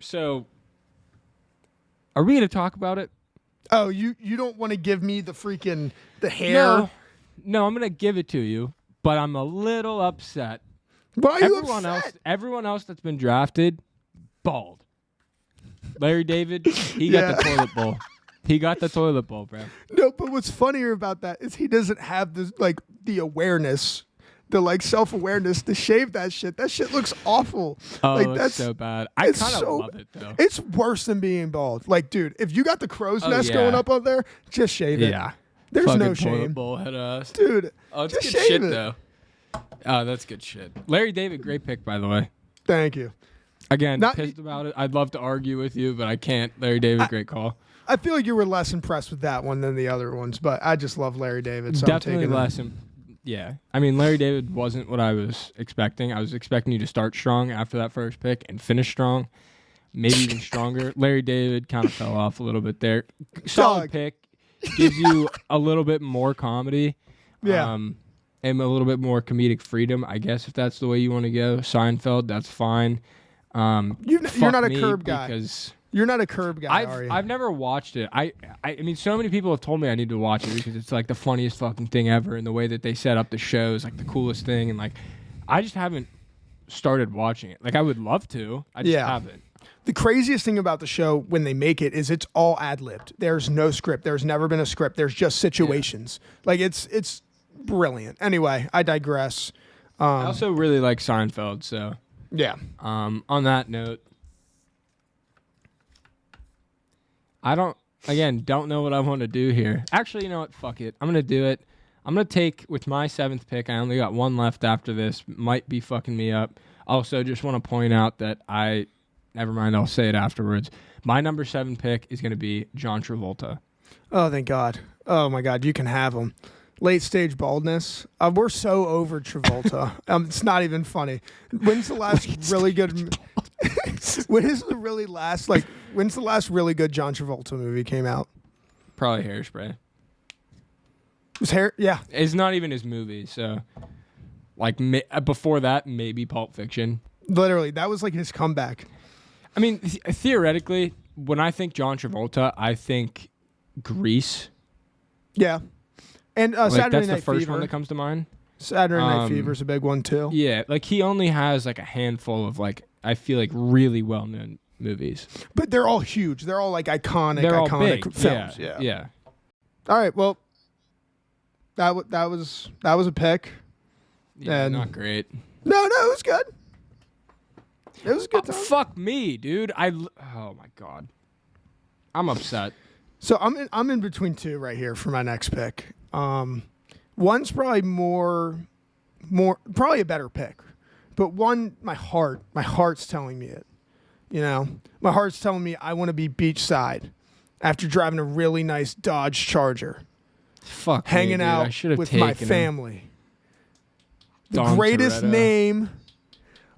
Speaker 2: So, are we going to talk about it?
Speaker 1: Oh, you don't want to give me the hair?
Speaker 2: No, I'm gonna give it to you, but I'm a little upset.
Speaker 1: Why are you upset?
Speaker 2: Everyone else that's been drafted, bald. Larry David, he got the toilet bowl. He got the toilet bowl, bro.
Speaker 1: No, but what's funnier about that is he doesn't have the awareness, the self-awareness to shave that shit. That shit looks awful.
Speaker 2: Oh, that's so bad. I kind of love it though.
Speaker 1: It's worse than being bald. Dude, if you got the crow's nest going up there, just shave it.
Speaker 2: Yeah.
Speaker 1: There's
Speaker 2: fucking
Speaker 1: no shame.
Speaker 2: Toilet bowl head ass.
Speaker 1: Dude,
Speaker 2: oh, it's
Speaker 1: just
Speaker 2: good
Speaker 1: shave
Speaker 2: shit
Speaker 1: it.
Speaker 2: though. Oh, that's good shit. Larry David, great pick by the way.
Speaker 1: Thank you.
Speaker 2: Again, pissed about it. I'd love to argue with you, but I can't. Larry David, great call.
Speaker 1: I feel like you were less impressed with that one than the other ones, but I just love Larry David. So
Speaker 2: Definitely
Speaker 1: I'm taking
Speaker 2: less. Yeah. I mean, Larry David wasn't what I was expecting. I was expecting you to start strong after that first pick and finish strong, maybe even stronger. Larry David kind of fell off a little bit there. Solid pick. Gives you a little bit more comedy.
Speaker 1: Yeah.
Speaker 2: And a little bit more comedic freedom, I guess, if that's the way you want to go. Seinfeld, that's fine.
Speaker 1: You're not a Curb guy.
Speaker 2: Because
Speaker 1: you're not a Curb guy, are you?
Speaker 2: I've never watched it. I mean, so many people have told me I need to watch it because it's the funniest fucking thing ever, and the way that they set up the show is the coolest thing, and I just haven't started watching it. I would love to. I just haven't.
Speaker 1: The craziest thing about the show when they make it is it's all ad-libbed. There's no script. There's never been a script. There's just situations. Yeah. It's brilliant. Anyway, I digress.
Speaker 2: I also really like Seinfeld, so
Speaker 1: yeah.
Speaker 2: On that note, I don't know what I want to do here. Actually, you know what? Fuck it. I'm going to do it. I'm going to take, with my 7th pick, I only got one left after this. Might be fucking me up. Also, just want to point out that never mind, I'll say it afterwards. My number 7 pick is going to be John Travolta.
Speaker 1: Oh, thank God. Oh, my God. You can have him. Late stage baldness. We're so over Travolta. It's not even funny. When's the last really good? When's the last really good John Travolta movie came out?
Speaker 2: Probably Hairspray.
Speaker 1: Was hair? Yeah.
Speaker 2: It's not even his movie. So, before that, maybe Pulp Fiction.
Speaker 1: Literally, that was his comeback.
Speaker 2: I mean, theoretically, when I think John Travolta, I think Grease.
Speaker 1: Yeah. And Saturday Night Fever.
Speaker 2: That's the first one that comes to mind.
Speaker 1: Saturday Night Fever's a big one too.
Speaker 2: Yeah, he only has a handful of I feel really well-known movies.
Speaker 1: But they're all huge. They're all iconic.
Speaker 2: They're all
Speaker 1: iconic
Speaker 2: big.
Speaker 1: films.
Speaker 2: Yeah.
Speaker 1: All right. Well, that was a pick.
Speaker 2: Yeah,
Speaker 1: and
Speaker 2: not great.
Speaker 1: No, it was good. It was a good time.
Speaker 2: Fuck me, dude. Oh my God. I'm upset.
Speaker 1: So I'm in between two right here for my next pick. One's probably more probably a better pick, but one my heart's telling me it. My heart's telling me I want to be beachside after driving a really nice Dodge Charger.
Speaker 2: Fuck,
Speaker 1: hanging out with my family. The greatest name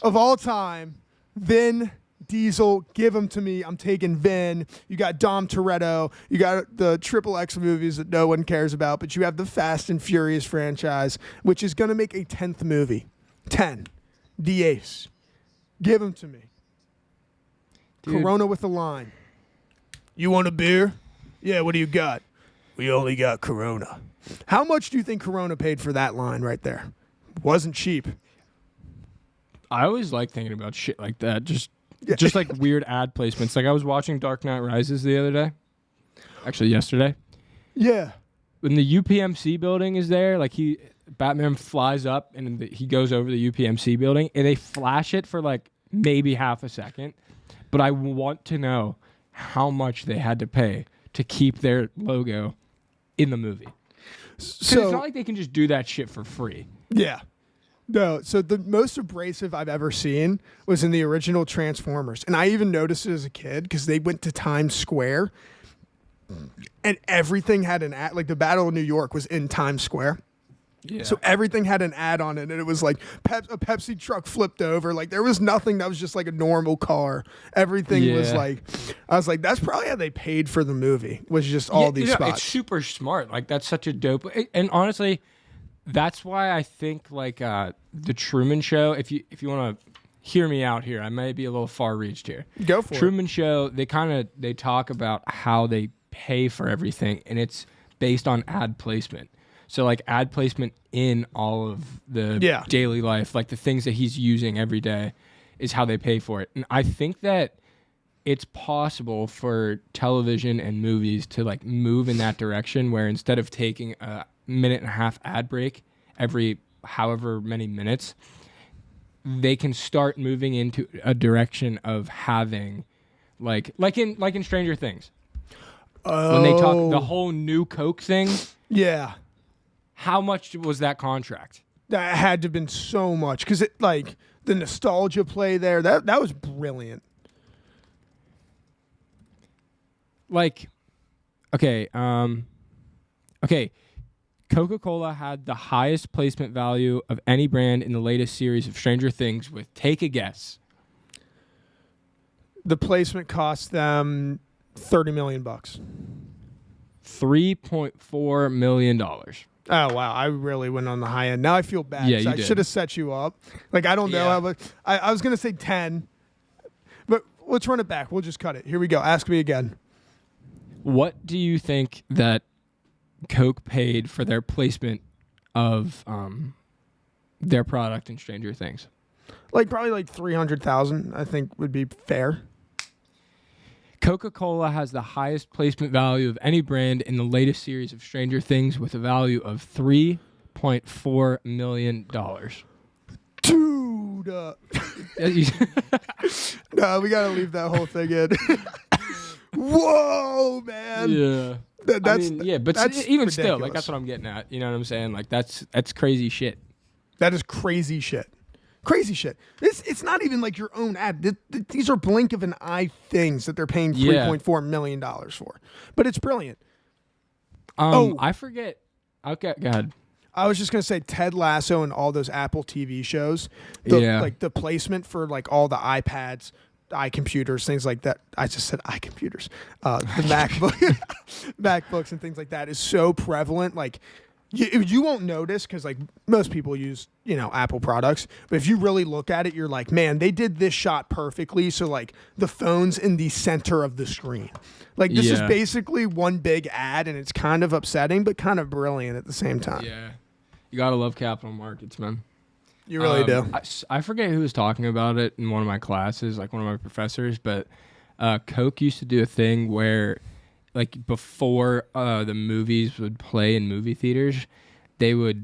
Speaker 1: of all time, Vin Diesel, give him to me. I'm taking Vin. You got Dom Toretto. You got the XXX movies that no one cares about, but you have the Fast and Furious franchise, which is going to make a 10th movie. 10. The Ace. Give him to me. Dude. Corona with a line. You want a beer? Yeah, what do you got? We only got Corona. How much do you think Corona paid for that line right there? Wasn't cheap.
Speaker 2: I always like thinking about shit like that. Just weird ad placements. I was watching Dark Knight Rises the other day. Actually, yesterday.
Speaker 1: Yeah.
Speaker 2: When the UPMC building is there, Batman flies up and he goes over the UPMC building and they flash it for maybe half a second. But I want to know how much they had to pay to keep their logo in the movie. So it's not like they can just do that shit for free.
Speaker 1: Yeah. No, so the most abrasive I've ever seen was in the original Transformers. And I even noticed it as a kid because they went to Times Square and everything had an ad. The Battle of New York was in Times Square. Yeah. So everything had an ad on it. And it was a Pepsi truck flipped over. There was nothing that was just a normal car. Everything was I was that's probably how they paid for the movie, was just all these spots.
Speaker 2: It's super smart. That's such a dope. And honestly, that's why I think the Truman Show, if you want to hear me out here, I may be a little far reached here.
Speaker 1: Go for it.
Speaker 2: Truman Show, they talk about how they pay for everything, and it's based on ad placement. So like ad placement in all of the daily life, like the things that he's using every day, is how they pay for it. And I think that it's possible for television and movies to like move in that direction, where instead of taking a minute and a half ad break every however many minutes, they can start moving into a direction of having like in Stranger Things. When they talk the whole new Coke thing.
Speaker 1: Yeah.
Speaker 2: How much was that contract?
Speaker 1: That had to have been so much, because it like the nostalgia play there. That was brilliant.
Speaker 2: Like, okay, Coca-Cola had the highest placement value of any brand in the latest series of Stranger Things with, take a guess.
Speaker 1: The placement cost them $30 million.
Speaker 2: $3.4 million.
Speaker 1: Oh, wow. I really went on the high end. Now I feel bad.
Speaker 2: Yeah, you
Speaker 1: I
Speaker 2: did.
Speaker 1: should have set you up. Like, I don't know how much. I was going to say 10, but let's run it back. We'll just cut it. Here we go. Ask me again.
Speaker 2: What do you think that Coke paid for their placement of their product in Stranger Things?
Speaker 1: Like, probably like 300,000, I think would be fair.
Speaker 2: Coca-Cola has the highest placement value of any brand in the latest series of Stranger Things with a value of $3.4 million.
Speaker 1: Dude. No, we got to leave that whole thing in. Whoa, man.
Speaker 2: Yeah.
Speaker 1: That's
Speaker 2: even
Speaker 1: ridiculous.
Speaker 2: still, like, that's what I'm getting at. You know what I'm saying? Like, that's crazy shit.
Speaker 1: That is crazy shit. Crazy shit. It's not even like your own ad. These are blink of an eye things that they're paying $3.4 million for. But it's brilliant.
Speaker 2: I forget. Okay, go ahead.
Speaker 1: I was just gonna say Ted Lasso and all those Apple TV shows. Like the placement for like all the iPads, iComputers, things like that. I just said iComputers. The MacBooks and things like that is so prevalent. Like you won't notice because like most people use Apple products, but if you really look at it, you're like, man, they did this shot perfectly. So like the phone's in the center of the screen. Like this is basically one big ad, and it's kind of upsetting, but kind of brilliant at the same time.
Speaker 2: Yeah, you gotta love capital markets, man.
Speaker 1: You really do.
Speaker 2: I forget who was talking about it in one of my classes, like one of my professors, but Coke used to do a thing where, like, before the movies would play in movie theaters, the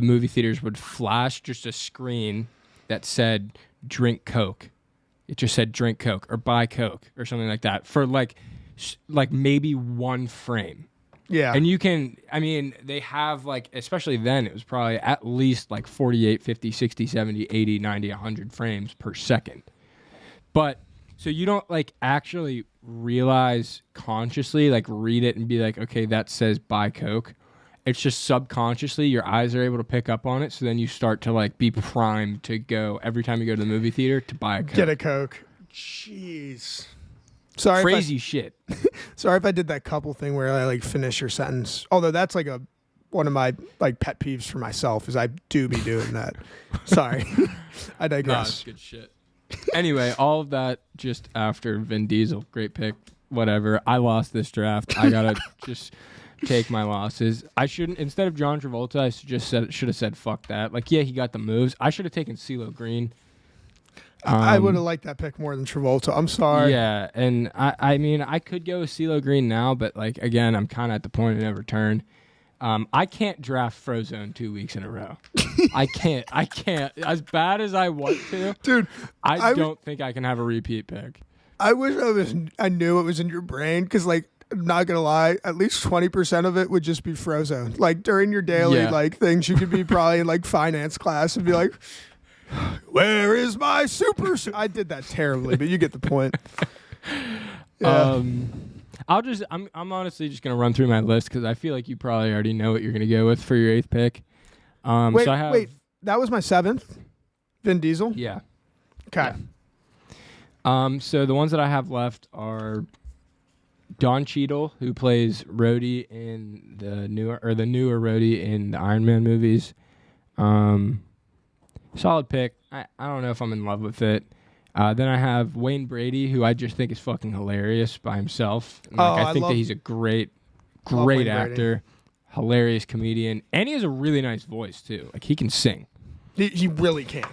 Speaker 2: movie theaters would flash just a screen that said "Drink Coke." It just said "Drink Coke" or "Buy Coke" or something like that for like maybe one frame.
Speaker 1: Yeah.
Speaker 2: And you can, they have like, especially then, it was probably at least like 48, 50, 60, 70, 80, 90, 100 frames per second. But so you don't like actually realize consciously, like read it and be like, okay, that says buy Coke. It's just subconsciously your eyes are able to pick up on it. So then you start to like be primed to go every time you go to the movie theater to buy a Coke.
Speaker 1: Get a Coke. Jeez. Sorry.
Speaker 2: Crazy shit.
Speaker 1: Sorry if I did that couple thing where I like finish your sentence. Although that's like one of my like pet peeves for myself is I do be doing that. Sorry. I digress.
Speaker 2: No, it's good shit. Anyway, all of that just after Vin Diesel. Great pick. Whatever. I lost this draft. I gotta just take my losses. I shouldn't. Instead of John Travolta, I should have said fuck that. Like, yeah, he got the moves. I should have taken CeeLo Green.
Speaker 1: I would have liked that pick more than Travolta. I'm sorry.
Speaker 2: Yeah, and I could go with CeeLo Green now, but like again, I'm kind of at the point of no return. I can't draft Frozone 2 weeks in a row. I can't. As bad as I want to,
Speaker 1: dude.
Speaker 2: I don't think I can have a repeat pick.
Speaker 1: I wish I knew it was in your brain because, like, I'm not gonna lie, at least 20% of it would just be Frozone. Like during your daily like things, you could be probably in like finance class and be like, "Where is my super?" I did that terribly, but you get the point. Yeah.
Speaker 2: I'm honestly just gonna run through my list because I feel like you probably already know what you're gonna go with for your 8th pick.
Speaker 1: Wait, that was my 7th. Vin Diesel.
Speaker 2: Yeah.
Speaker 1: Okay.
Speaker 2: Yeah. So the ones that I have left are Don Cheadle, who plays Rhodey in the newer Rhodey in the Iron Man movies. Solid pick. I don't know if I'm in love with it. Then I have Wayne Brady, who I just think is fucking hilarious by himself. And, like, I think that he's a great actor, hilarious comedian, and he has a really nice voice too. Like he can sing.
Speaker 1: He really can.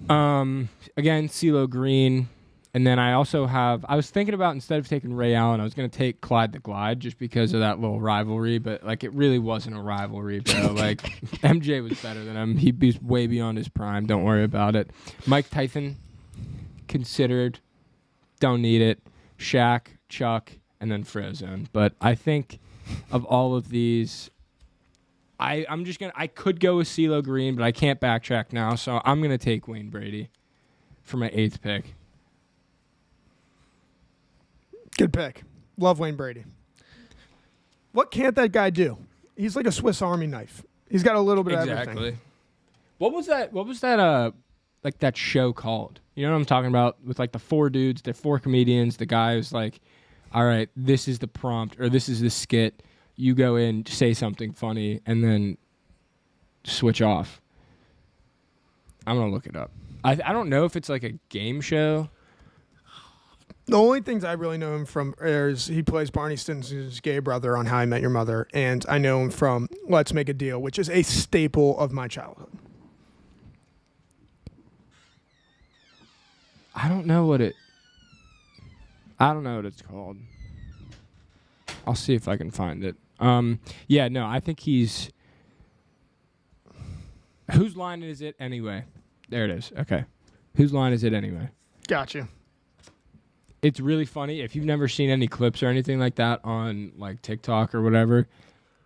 Speaker 2: Again, CeeLo Green. And then I was thinking about, instead of taking Ray Allen, I was going to take Clyde the Glide just because of that little rivalry. But, like, it really wasn't a rivalry, bro. Like, MJ was better than him. He's way beyond his prime. Don't worry about it. Mike Tyson, considered. Don't need it. Shaq, Chuck, and then Frozone. But I think of all of these, I could go with CeeLo Green, but I can't backtrack now. So I'm going to take Wayne Brady for my 8th pick.
Speaker 1: Good pick. Love Wayne Brady. What can't that guy do? He's like a Swiss Army knife. He's got a little bit of everything.
Speaker 2: What was that like that show called? You know what I'm talking about? With like the 4 dudes, the 4 comedians, the guy who's like, all right, this is the prompt or this is the skit. You go in, say something funny, and then switch off. I'm going to look it up. I don't know if it's like a game show.
Speaker 1: The only things I really know him from is he plays Barney Stinson's gay brother on How I Met Your Mother, and I know him from Let's Make a Deal, which is a staple of my childhood.
Speaker 2: I don't know what it's called. I'll see if I can find it. I think he's... Whose line is it anyway? There it is. Okay. Whose line is it anyway?
Speaker 1: Gotcha.
Speaker 2: It's really funny. If you've never seen any clips or anything like that on like TikTok or whatever,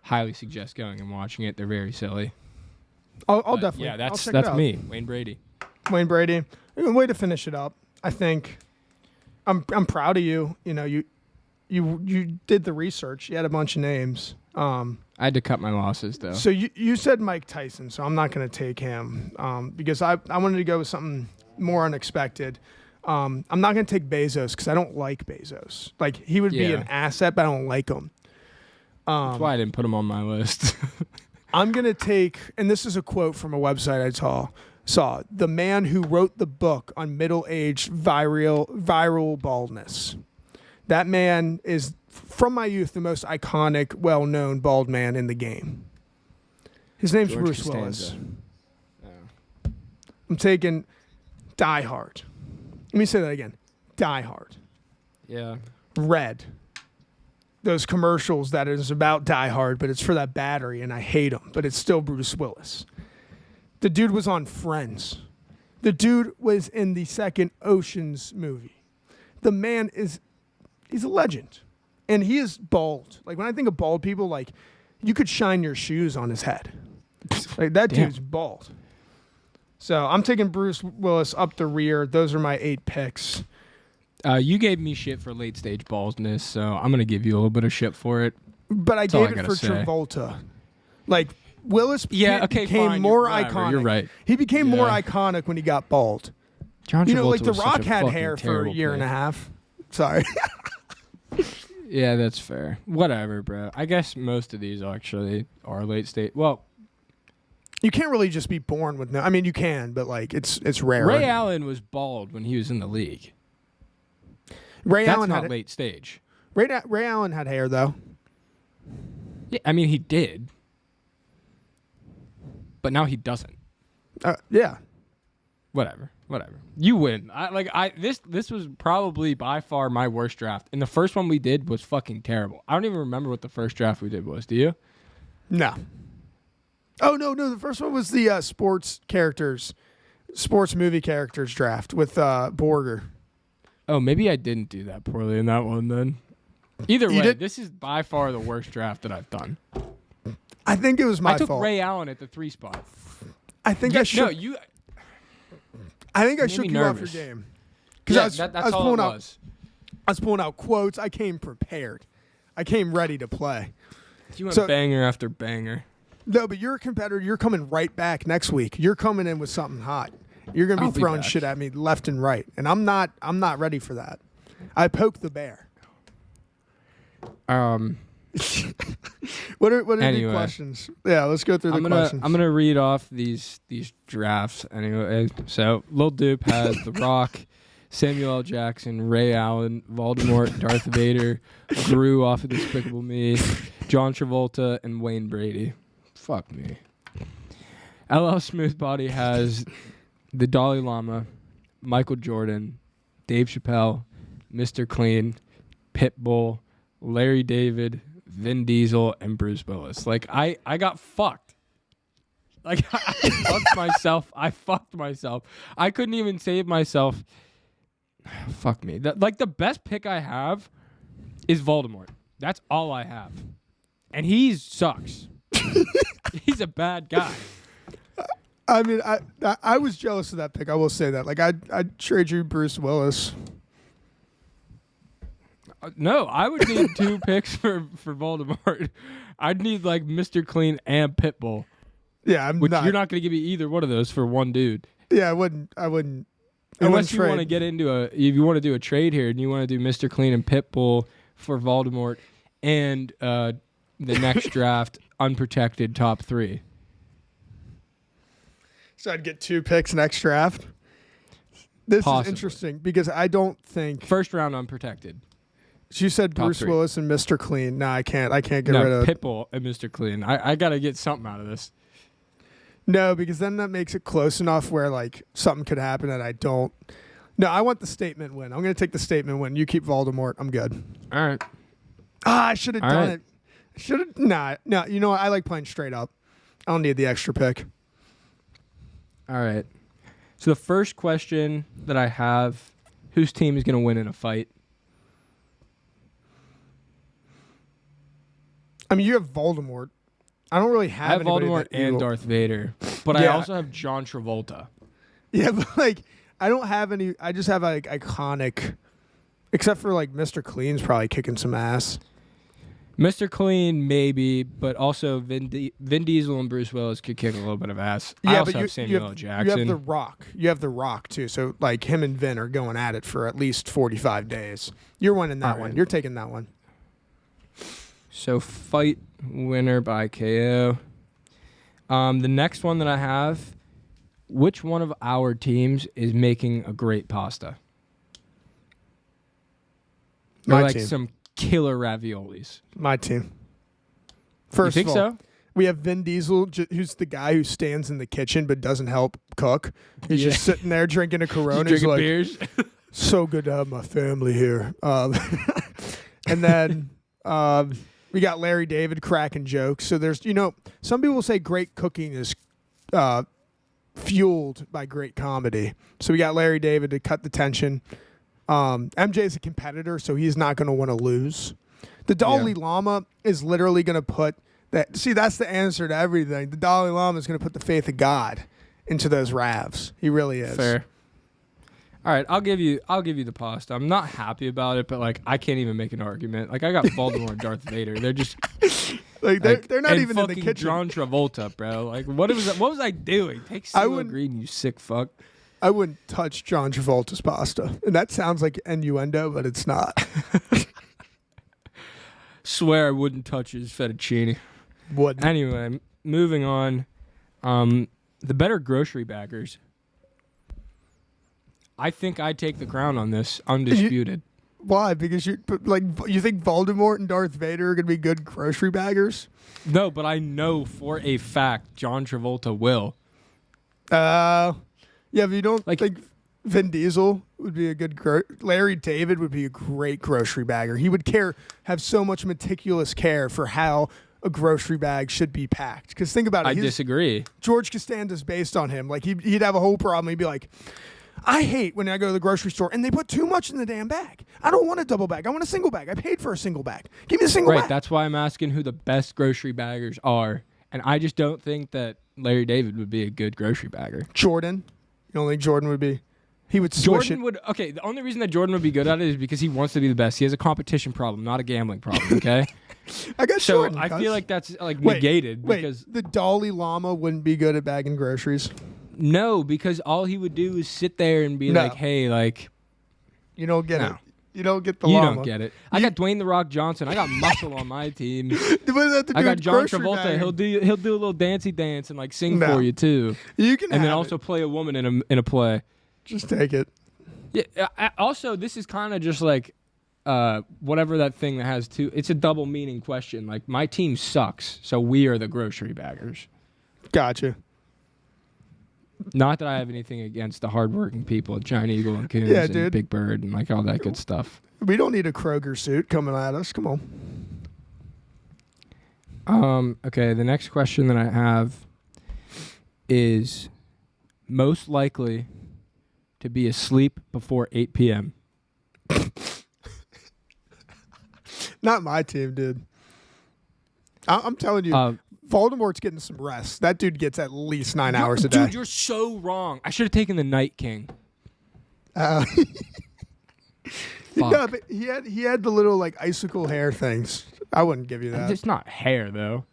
Speaker 2: highly suggest going and watching it. They're very silly.
Speaker 1: I'll definitely.
Speaker 2: Yeah, that's
Speaker 1: out.
Speaker 2: me, Wayne Brady.
Speaker 1: Wayne Brady. Way to finish it up. I think I'm proud of you. You know, you did the research. You had a bunch of names.
Speaker 2: I had to cut my losses though.
Speaker 1: So you said Mike Tyson, so I'm not going to take him because I wanted to go with something more unexpected. I'm not going to take Bezos because I don't like Bezos. Like, he would be an asset, but I don't like him.
Speaker 2: That's why I didn't put him on my list.
Speaker 1: I'm going to take, and this is a quote from a website I saw, the man who wrote the book on middle-aged viral baldness. That man is, from my youth, the most iconic, well-known bald man in the game. His name's
Speaker 2: George
Speaker 1: Bruce
Speaker 2: Costanza.
Speaker 1: Willis. Yeah. I'm taking Die Hard. Let me say that again. Die Hard.
Speaker 2: Yeah.
Speaker 1: Red. Those commercials that is about Die Hard, but it's for that battery, and I hate them, but it's still Bruce Willis. The dude was on Friends. The dude was in the second Ocean's movie. The man he's a legend. And he is bald. Like, when I think of bald people, like, you could shine your shoes on his head. Like, that dude's bald. So I'm taking Bruce Willis up the rear. Those are my 8 picks.
Speaker 2: You gave me shit for late stage baldness, so I'm going to give you a little bit of shit for it.
Speaker 1: But I gave it for Travolta. Like, Willis became more iconic.
Speaker 2: You're right.
Speaker 1: He became more iconic when he got bald.
Speaker 2: John Travolta,
Speaker 1: you know, like The
Speaker 2: was
Speaker 1: Rock
Speaker 2: such a
Speaker 1: had
Speaker 2: fucking
Speaker 1: hair for a year
Speaker 2: player.
Speaker 1: and a half. Sorry.
Speaker 2: Yeah, that's fair. Whatever, bro. I guess most of these actually are late stage. Well,
Speaker 1: you can't really just be born with no. I mean, you can, but like it's rare.
Speaker 2: Ray Allen was bald when he was in the league.
Speaker 1: That's
Speaker 2: Allen not late stage.
Speaker 1: Ray Allen had hair though.
Speaker 2: Yeah, I mean he did, but now he doesn't.
Speaker 1: Yeah.
Speaker 2: Whatever. You win. This was probably by far my worst draft. And the first one we did was fucking terrible. I don't even remember what the first draft we did was. Do you?
Speaker 1: No. Oh, no. The first one was the sports movie characters draft with Borger.
Speaker 2: Oh, maybe I didn't do that poorly in that one then. Either way, this is by far the worst draft that I've done.
Speaker 1: I think it was my fault.
Speaker 2: I took Ray Allen at the 3 spot.
Speaker 1: I think I should.
Speaker 2: No,
Speaker 1: I think I shook you off your game.
Speaker 2: Because that's all it was.
Speaker 1: I was pulling out quotes. I came prepared. I came ready to play.
Speaker 2: You went banger after banger.
Speaker 1: No, but you're a competitor. You're coming right back next week. You're coming in with something hot. You're going to be throwing shit at me left and right, and I'm not ready for that. I poked the bear. What are the questions? Yeah, let's go through the questions.
Speaker 2: I'm gonna read off these drafts anyway. So Lil Doop has The Rock, Samuel L. Jackson, Ray Allen, Voldemort, Darth Vader, Gru off of Despicable Me, John Travolta, and Wayne Brady. Fuck me. LLSmoothBody has the Dalai Lama, Michael Jordan, Dave Chappelle, Mr. Clean, Pitbull, Larry David, Vin Diesel, and Bruce Willis. Like, I got fucked. Like, I fucked myself. I couldn't even save myself. Fuck me. The best pick I have is Voldemort. That's all I have. And he sucks. He's a bad guy.
Speaker 1: I mean, I was jealous of that pick. I will say that. Like, I'd trade you Bruce Willis.
Speaker 2: No, I would need 2 picks for Voldemort. I'd need, like, Mr. Clean and Pitbull.
Speaker 1: Yeah,
Speaker 2: you're not going to give me either one of those for one dude.
Speaker 1: Yeah, I wouldn't.
Speaker 2: Unless you want to get into if you want to do a trade here and you want to do Mr. Clean and Pitbull for Voldemort and the next draft, unprotected top 3.
Speaker 1: So I'd get 2 picks next draft. This
Speaker 2: Possibly.
Speaker 1: is interesting because I don't think
Speaker 2: first round unprotected.
Speaker 1: You said
Speaker 2: top
Speaker 1: Bruce
Speaker 2: 3.
Speaker 1: Willis and Mr. Clean. No, I can't get rid of
Speaker 2: Pitbull and Mr. Clean. I got to get something out of this.
Speaker 1: No, because then that makes it close enough where like something could happen and I don't. No, I want the statement win. I'm going to take the statement win. You keep Voldemort. I'm good.
Speaker 2: All right.
Speaker 1: I should have done it. Should have. Nah. No, you know what? I like playing straight up. I don't need the extra pick.
Speaker 2: All right. So the first question that I have, whose team is going to win in a fight?
Speaker 1: I mean, you have Voldemort. I don't really have.
Speaker 2: I have Voldemort and Darth Vader, but I also have John Travolta.
Speaker 1: Yeah, but like I don't have any. I just have like iconic, except for like Mr. Clean's probably kicking some ass.
Speaker 2: Mr. Clean maybe, but also Vin Diesel and Bruce Willis could kick a little bit of ass.
Speaker 1: Yeah,
Speaker 2: I also
Speaker 1: but
Speaker 2: have Samuel L. Jackson.
Speaker 1: You have The Rock. You have The Rock too. So like him and Vin are going at it for at least 45 days. You're winning that one. You're taking that one.
Speaker 2: So fight winner by KO. The next one that I have, which one of our teams is making a great pasta?
Speaker 1: My
Speaker 2: like
Speaker 1: team.
Speaker 2: Some killer raviolis.
Speaker 1: My team. First
Speaker 2: you think
Speaker 1: of all,
Speaker 2: so?
Speaker 1: we have Vin Diesel, who's the guy who stands in the kitchen but doesn't help cook. He's just sitting there drinking a Corona.
Speaker 2: He's drinking
Speaker 1: like,
Speaker 2: beers.
Speaker 1: So good to have my family here. And then we got Larry David cracking jokes. So there's, some people say great cooking is fueled by great comedy. So we got Larry David to cut the tension. MJ's a competitor, so he's not going to want to lose. The Dalai Lama is literally going to put that. See, that's the answer to everything. The Dalai Lama is going to put the faith of God into those ravs. He really is.
Speaker 2: Fair. All right, I'll give you the pasta. I'm not happy about it, but like I can't even make an argument. Like I got Voldemort and Darth Vader. They're just
Speaker 1: they're not even in the
Speaker 2: fucking
Speaker 1: kitchen.
Speaker 2: John Travolta, bro. Like what was I doing? Take CeeLo Green, you sick fuck.
Speaker 1: I wouldn't touch John Travolta's pasta. And that sounds like innuendo, but it's not.
Speaker 2: Swear I wouldn't touch his fettuccine.
Speaker 1: Wouldn't.
Speaker 2: Anyway, moving on. The better grocery baggers. I think I take the crown on this, undisputed.
Speaker 1: Why? Because you think Voldemort and Darth Vader are going to be good grocery baggers?
Speaker 2: No, but I know for a fact John Travolta will.
Speaker 1: Yeah, but you don't think Vin Diesel would be a good Larry David would be a great grocery bagger. He would have so much meticulous care for how a grocery bag should be packed. Because think about it.
Speaker 2: I disagree.
Speaker 1: George Costanza's based on him. Like he'd have a whole problem. He'd be like, I hate when I go to the grocery store and they put too much in the damn bag. I don't want a double bag. I want a single bag. I paid for a single bag. Give me a single bag.
Speaker 2: Right, that's why I'm asking who the best grocery baggers are. And I just don't think that Larry David would be a good grocery bagger.
Speaker 1: Jordan? You don't think Jordan would be? He would swish it.
Speaker 2: Okay, the only reason that Jordan would be good at it is because he wants to be the best. He has a competition problem, not a gambling problem, okay?
Speaker 1: I got
Speaker 2: so
Speaker 1: Jordan,
Speaker 2: I feel like that's negated. Because
Speaker 1: the Dalai Lama wouldn't be good at bagging groceries?
Speaker 2: No, because all he would do is sit there and be like, hey, like...
Speaker 1: You don't get it. You don't get the llama.
Speaker 2: You don't get it. I got Dwayne "The Rock" Johnson. I got muscle on my team.
Speaker 1: What does that have to do
Speaker 2: I got
Speaker 1: with
Speaker 2: John
Speaker 1: grocery
Speaker 2: Travolta.
Speaker 1: bagging?
Speaker 2: He'll do a little dancey dance and like sing for you too.
Speaker 1: You can
Speaker 2: and then
Speaker 1: have
Speaker 2: also play a woman in a play.
Speaker 1: Just take it.
Speaker 2: Yeah. Also, this is kind of just like whatever that thing that has two. It's a double meaning question. Like, my team sucks, so we are the grocery baggers.
Speaker 1: Gotcha.
Speaker 2: Not that I have anything against the hardworking people at Giant Eagle and Coons
Speaker 1: Yeah,
Speaker 2: and
Speaker 1: dude.
Speaker 2: Big Bird and like all that good stuff.
Speaker 1: We don't need a Kroger suit coming at us. Come on.
Speaker 2: Okay, the next question that I have is most likely to be asleep before 8 p.m.
Speaker 1: Not my team, dude. I'm telling you, Voldemort's getting some rest. That dude gets at least 9 hours a day.
Speaker 2: Dude, you're so wrong. I should have taken the Night King.
Speaker 1: No,
Speaker 2: Fuck.
Speaker 1: but he had the little like icicle hair things. I wouldn't give you that.
Speaker 2: It's not hair, though.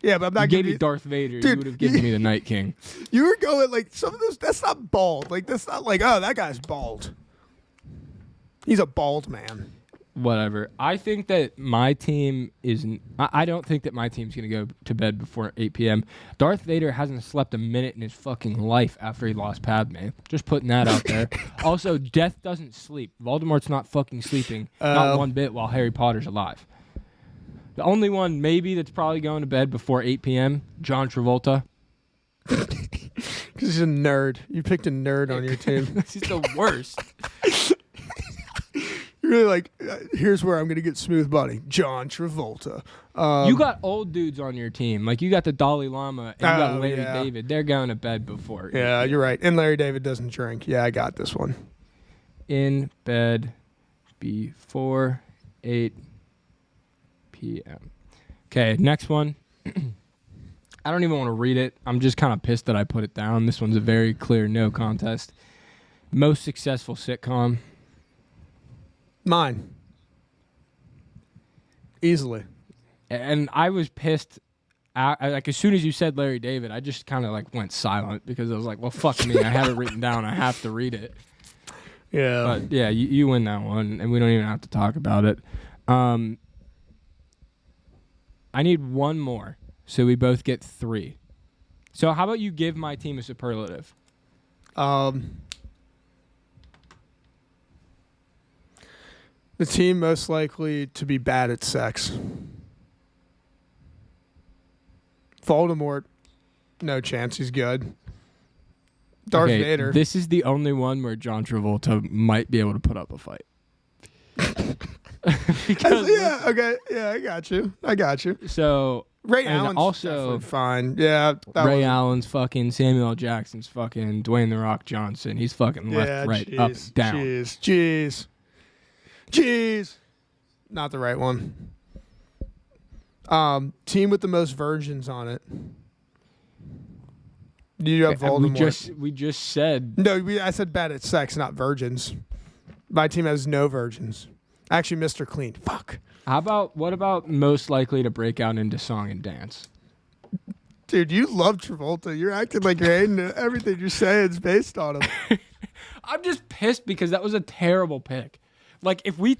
Speaker 1: Yeah, but I'm not
Speaker 2: You gave
Speaker 1: giving
Speaker 2: me Darth Vader.
Speaker 1: Dude,
Speaker 2: You would have given me the Night King.
Speaker 1: You were going like some of those. That's not bald. Like that's not like, oh, that guy's bald. He's a bald man.
Speaker 2: Whatever. I think that my team isn't. I don't think that my team's going to go to bed before 8 p.m. Darth Vader hasn't slept a minute in his fucking life after he lost Padme. Just putting that out there. Also, death doesn't sleep. Voldemort's not fucking sleeping. Not one bit while Harry Potter's alive. The only one maybe that's probably going to bed before 8 p.m., John Travolta.
Speaker 1: Because he's a nerd. You picked a nerd on your team.
Speaker 2: He's the worst.
Speaker 1: You're really like, here's where I'm going to get SmoothBody. John Travolta.
Speaker 2: You got old dudes on your team. Like, you got the Dalai Lama and you got Larry
Speaker 1: yeah.
Speaker 2: David. They're going to bed before.
Speaker 1: Yeah, you're right. And Larry David doesn't drink. Yeah, I got this one.
Speaker 2: In bed before 8 p.m. Okay, next one. I don't even want to read it. I'm just kind of pissed that I put it down. This one's a very clear no contest. Most successful sitcom.
Speaker 1: Mine. Easily.
Speaker 2: And I was pissed. Like, as soon as you said Larry David, I just kind of like went silent because I was like, well, fuck me. I have it written down. I have to read it.
Speaker 1: Yeah.
Speaker 2: But yeah, you win that one, and we don't even have to talk about it. I need one more, so we both get 3. So how about you give my team a superlative?
Speaker 1: The team most likely to be bad at sex. Voldemort, no chance. He's good. Darth Vader.
Speaker 2: This is the only one where John Travolta might be able to put up a fight. Because
Speaker 1: yeah, okay. Yeah, I got you.
Speaker 2: So
Speaker 1: Ray
Speaker 2: and
Speaker 1: Allen's
Speaker 2: also
Speaker 1: definitely fine. Yeah.
Speaker 2: Ray Allen's fucking, Samuel L. Jackson's fucking, Dwayne The Rock Johnson. He's fucking left, right, up, down.
Speaker 1: Jeez. Not the right one. Team with the most virgins on it. You have Voldemort.
Speaker 2: We just said
Speaker 1: No, I said bad at sex, not virgins. My team has no virgins. Actually, Mr. Clean. Fuck.
Speaker 2: what about most likely to break out into song and dance?
Speaker 1: Dude, you love Travolta. You're acting like you're hating everything you're saying is based on him.
Speaker 2: I'm just pissed because that was a terrible pick. Like, if we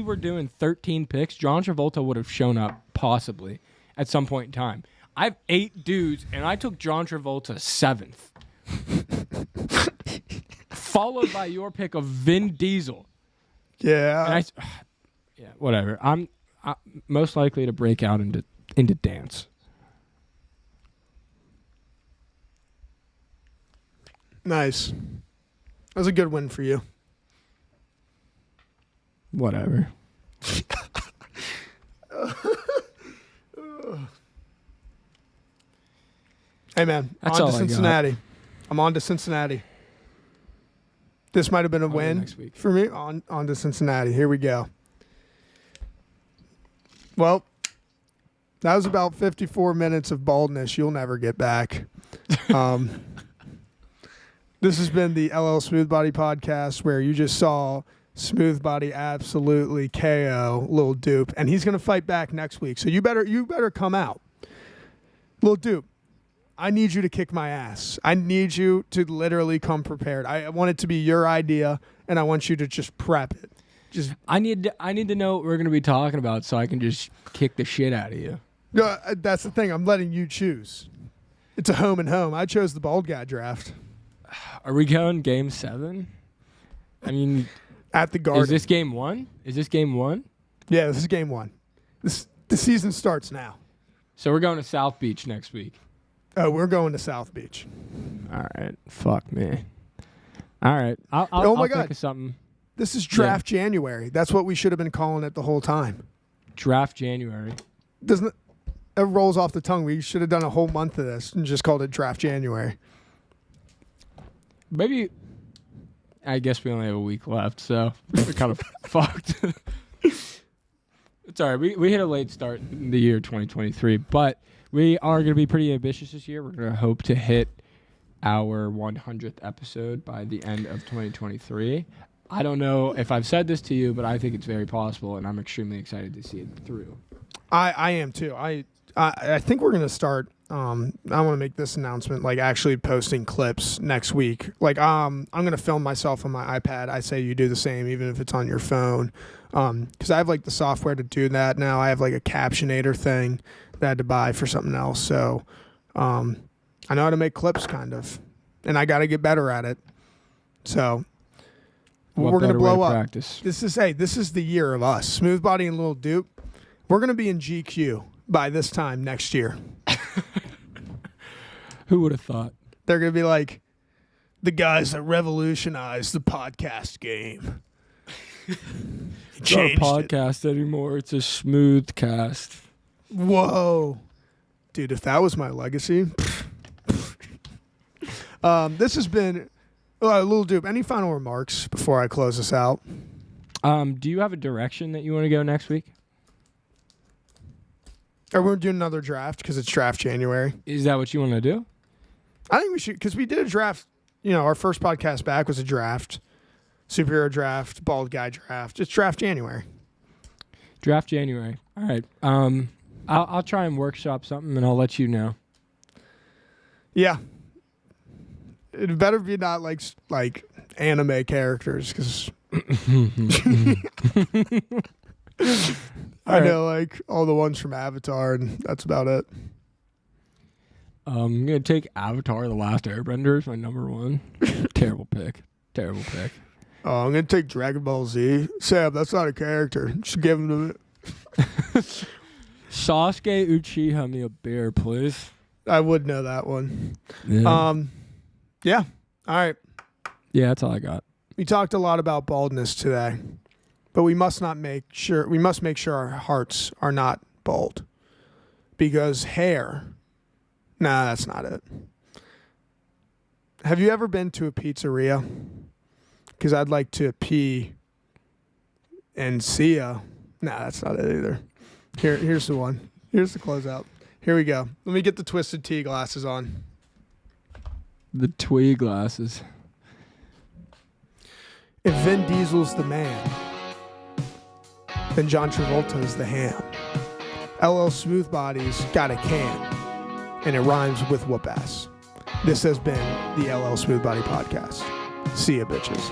Speaker 2: were doing 13 picks, John Travolta would have shown up possibly at some point in time. I have 8 dudes, and I took John Travolta 7th. Followed by your pick of Vin Diesel.
Speaker 1: Yeah.
Speaker 2: And yeah, whatever. I'm most likely to break out into dance.
Speaker 1: Nice. That was a good win for you.
Speaker 2: Whatever.
Speaker 1: Hey, man.
Speaker 2: That's
Speaker 1: on
Speaker 2: all
Speaker 1: to
Speaker 2: I got.
Speaker 1: Cincinnati. I'm on to Cincinnati. This might have been a win
Speaker 2: next week.
Speaker 1: for me. On to Cincinnati. Here we go. Well, that was about 54 minutes of baldness you'll never get back. This has been the LLSmoothBody podcast, where you just saw SmoothBody absolutely KO Lil Doop, and he's going to fight back next week. So you better come out. Lil Doop, I need you to kick my ass. I need you to literally come prepared. I want it to be your idea, and I want you to just prep it.
Speaker 2: I need to know what we're going to be talking about so I can just kick the shit out of you.
Speaker 1: No, that's the thing. I'm letting you choose. It's a home and home. I chose the bald guy draft.
Speaker 2: Are we going game 7? I mean,
Speaker 1: At the Garden.
Speaker 2: is this game one?
Speaker 1: Yeah, this is game one. The season starts now.
Speaker 2: So we're going to South Beach next week.
Speaker 1: Oh, we're going to South Beach.
Speaker 2: All right. Fuck me. All right. I'll
Speaker 1: God.
Speaker 2: think of something.
Speaker 1: This is Draft January. That's what we should have been calling it the whole time.
Speaker 2: Draft January.
Speaker 1: Doesn't it rolls off the tongue? We should have done a whole month of this and just called it Draft January.
Speaker 2: Maybe. I guess we only have a week left, so we're kind of fucked. It's all right. We hit a late start in the year 2023, but we are going to be pretty ambitious this year. We're going to hope to hit our 100th episode by the end of 2023. I don't know if I've said this to you, but I think it's very possible, and I'm extremely excited to see it through.
Speaker 1: I am too. I think we're gonna start. I want to make this announcement, like actually posting clips next week. Like I'm gonna film myself on my iPad. I say you do the same, even if it's on your phone, because I have like the software to do that now. I have like a captionator thing that I had to buy for something else. So I know how to make clips, kind of, and I got to get better at it. So. We're going to blow up.
Speaker 2: Practice?
Speaker 1: This is the year of us. SmoothBody and Lil Doop. We're going to be in GQ by this time next year.
Speaker 2: Who would have thought?
Speaker 1: They're going to be like the guys that revolutionized the podcast game.
Speaker 2: It's not a podcast anymore. It's a smooth cast.
Speaker 1: Whoa. Dude, if that was my legacy. This has been... Lil Doop, any final remarks before I close this out?
Speaker 2: Do you have a direction that you want to go next week?
Speaker 1: Or we're doing another draft because it's Draft January.
Speaker 2: Is that what you want to do?
Speaker 1: I think we should, because we did a draft. You know, our first podcast back was a draft. Superhero draft, bald guy draft. It's Draft January.
Speaker 2: Draft January. All right. I'll try and workshop something, and I'll let you know.
Speaker 1: Yeah. It better be not like anime characters, because I know like all the ones from Avatar, and that's about it.
Speaker 2: I'm gonna take Avatar: The Last Airbender as my number one. Terrible pick.
Speaker 1: Oh, I'm gonna take Dragon Ball Z. Sam, that's not a character. Just give him to me.
Speaker 2: Sasuke Uchiha me a beer, please.
Speaker 1: I would know that one.
Speaker 2: Yeah.
Speaker 1: Yeah. All right.
Speaker 2: Yeah, that's all I got.
Speaker 1: We talked a lot about baldness today, but we must make sure our hearts are not bald, because hair. Nah, that's not it. Have you ever been to a pizzeria? Because I'd like to pee and see ya. Nah, that's not it either. Here's the one. Here's the closeout. Here we go. Let me get the Twisted Tea glasses on.
Speaker 2: The twee glasses.
Speaker 1: If Vin Diesel's the man, then John Travolta's the ham. LLSmoothBody's got a can, and it rhymes with whoop ass. This has been the LL Smooth Body Podcast. See ya, bitches.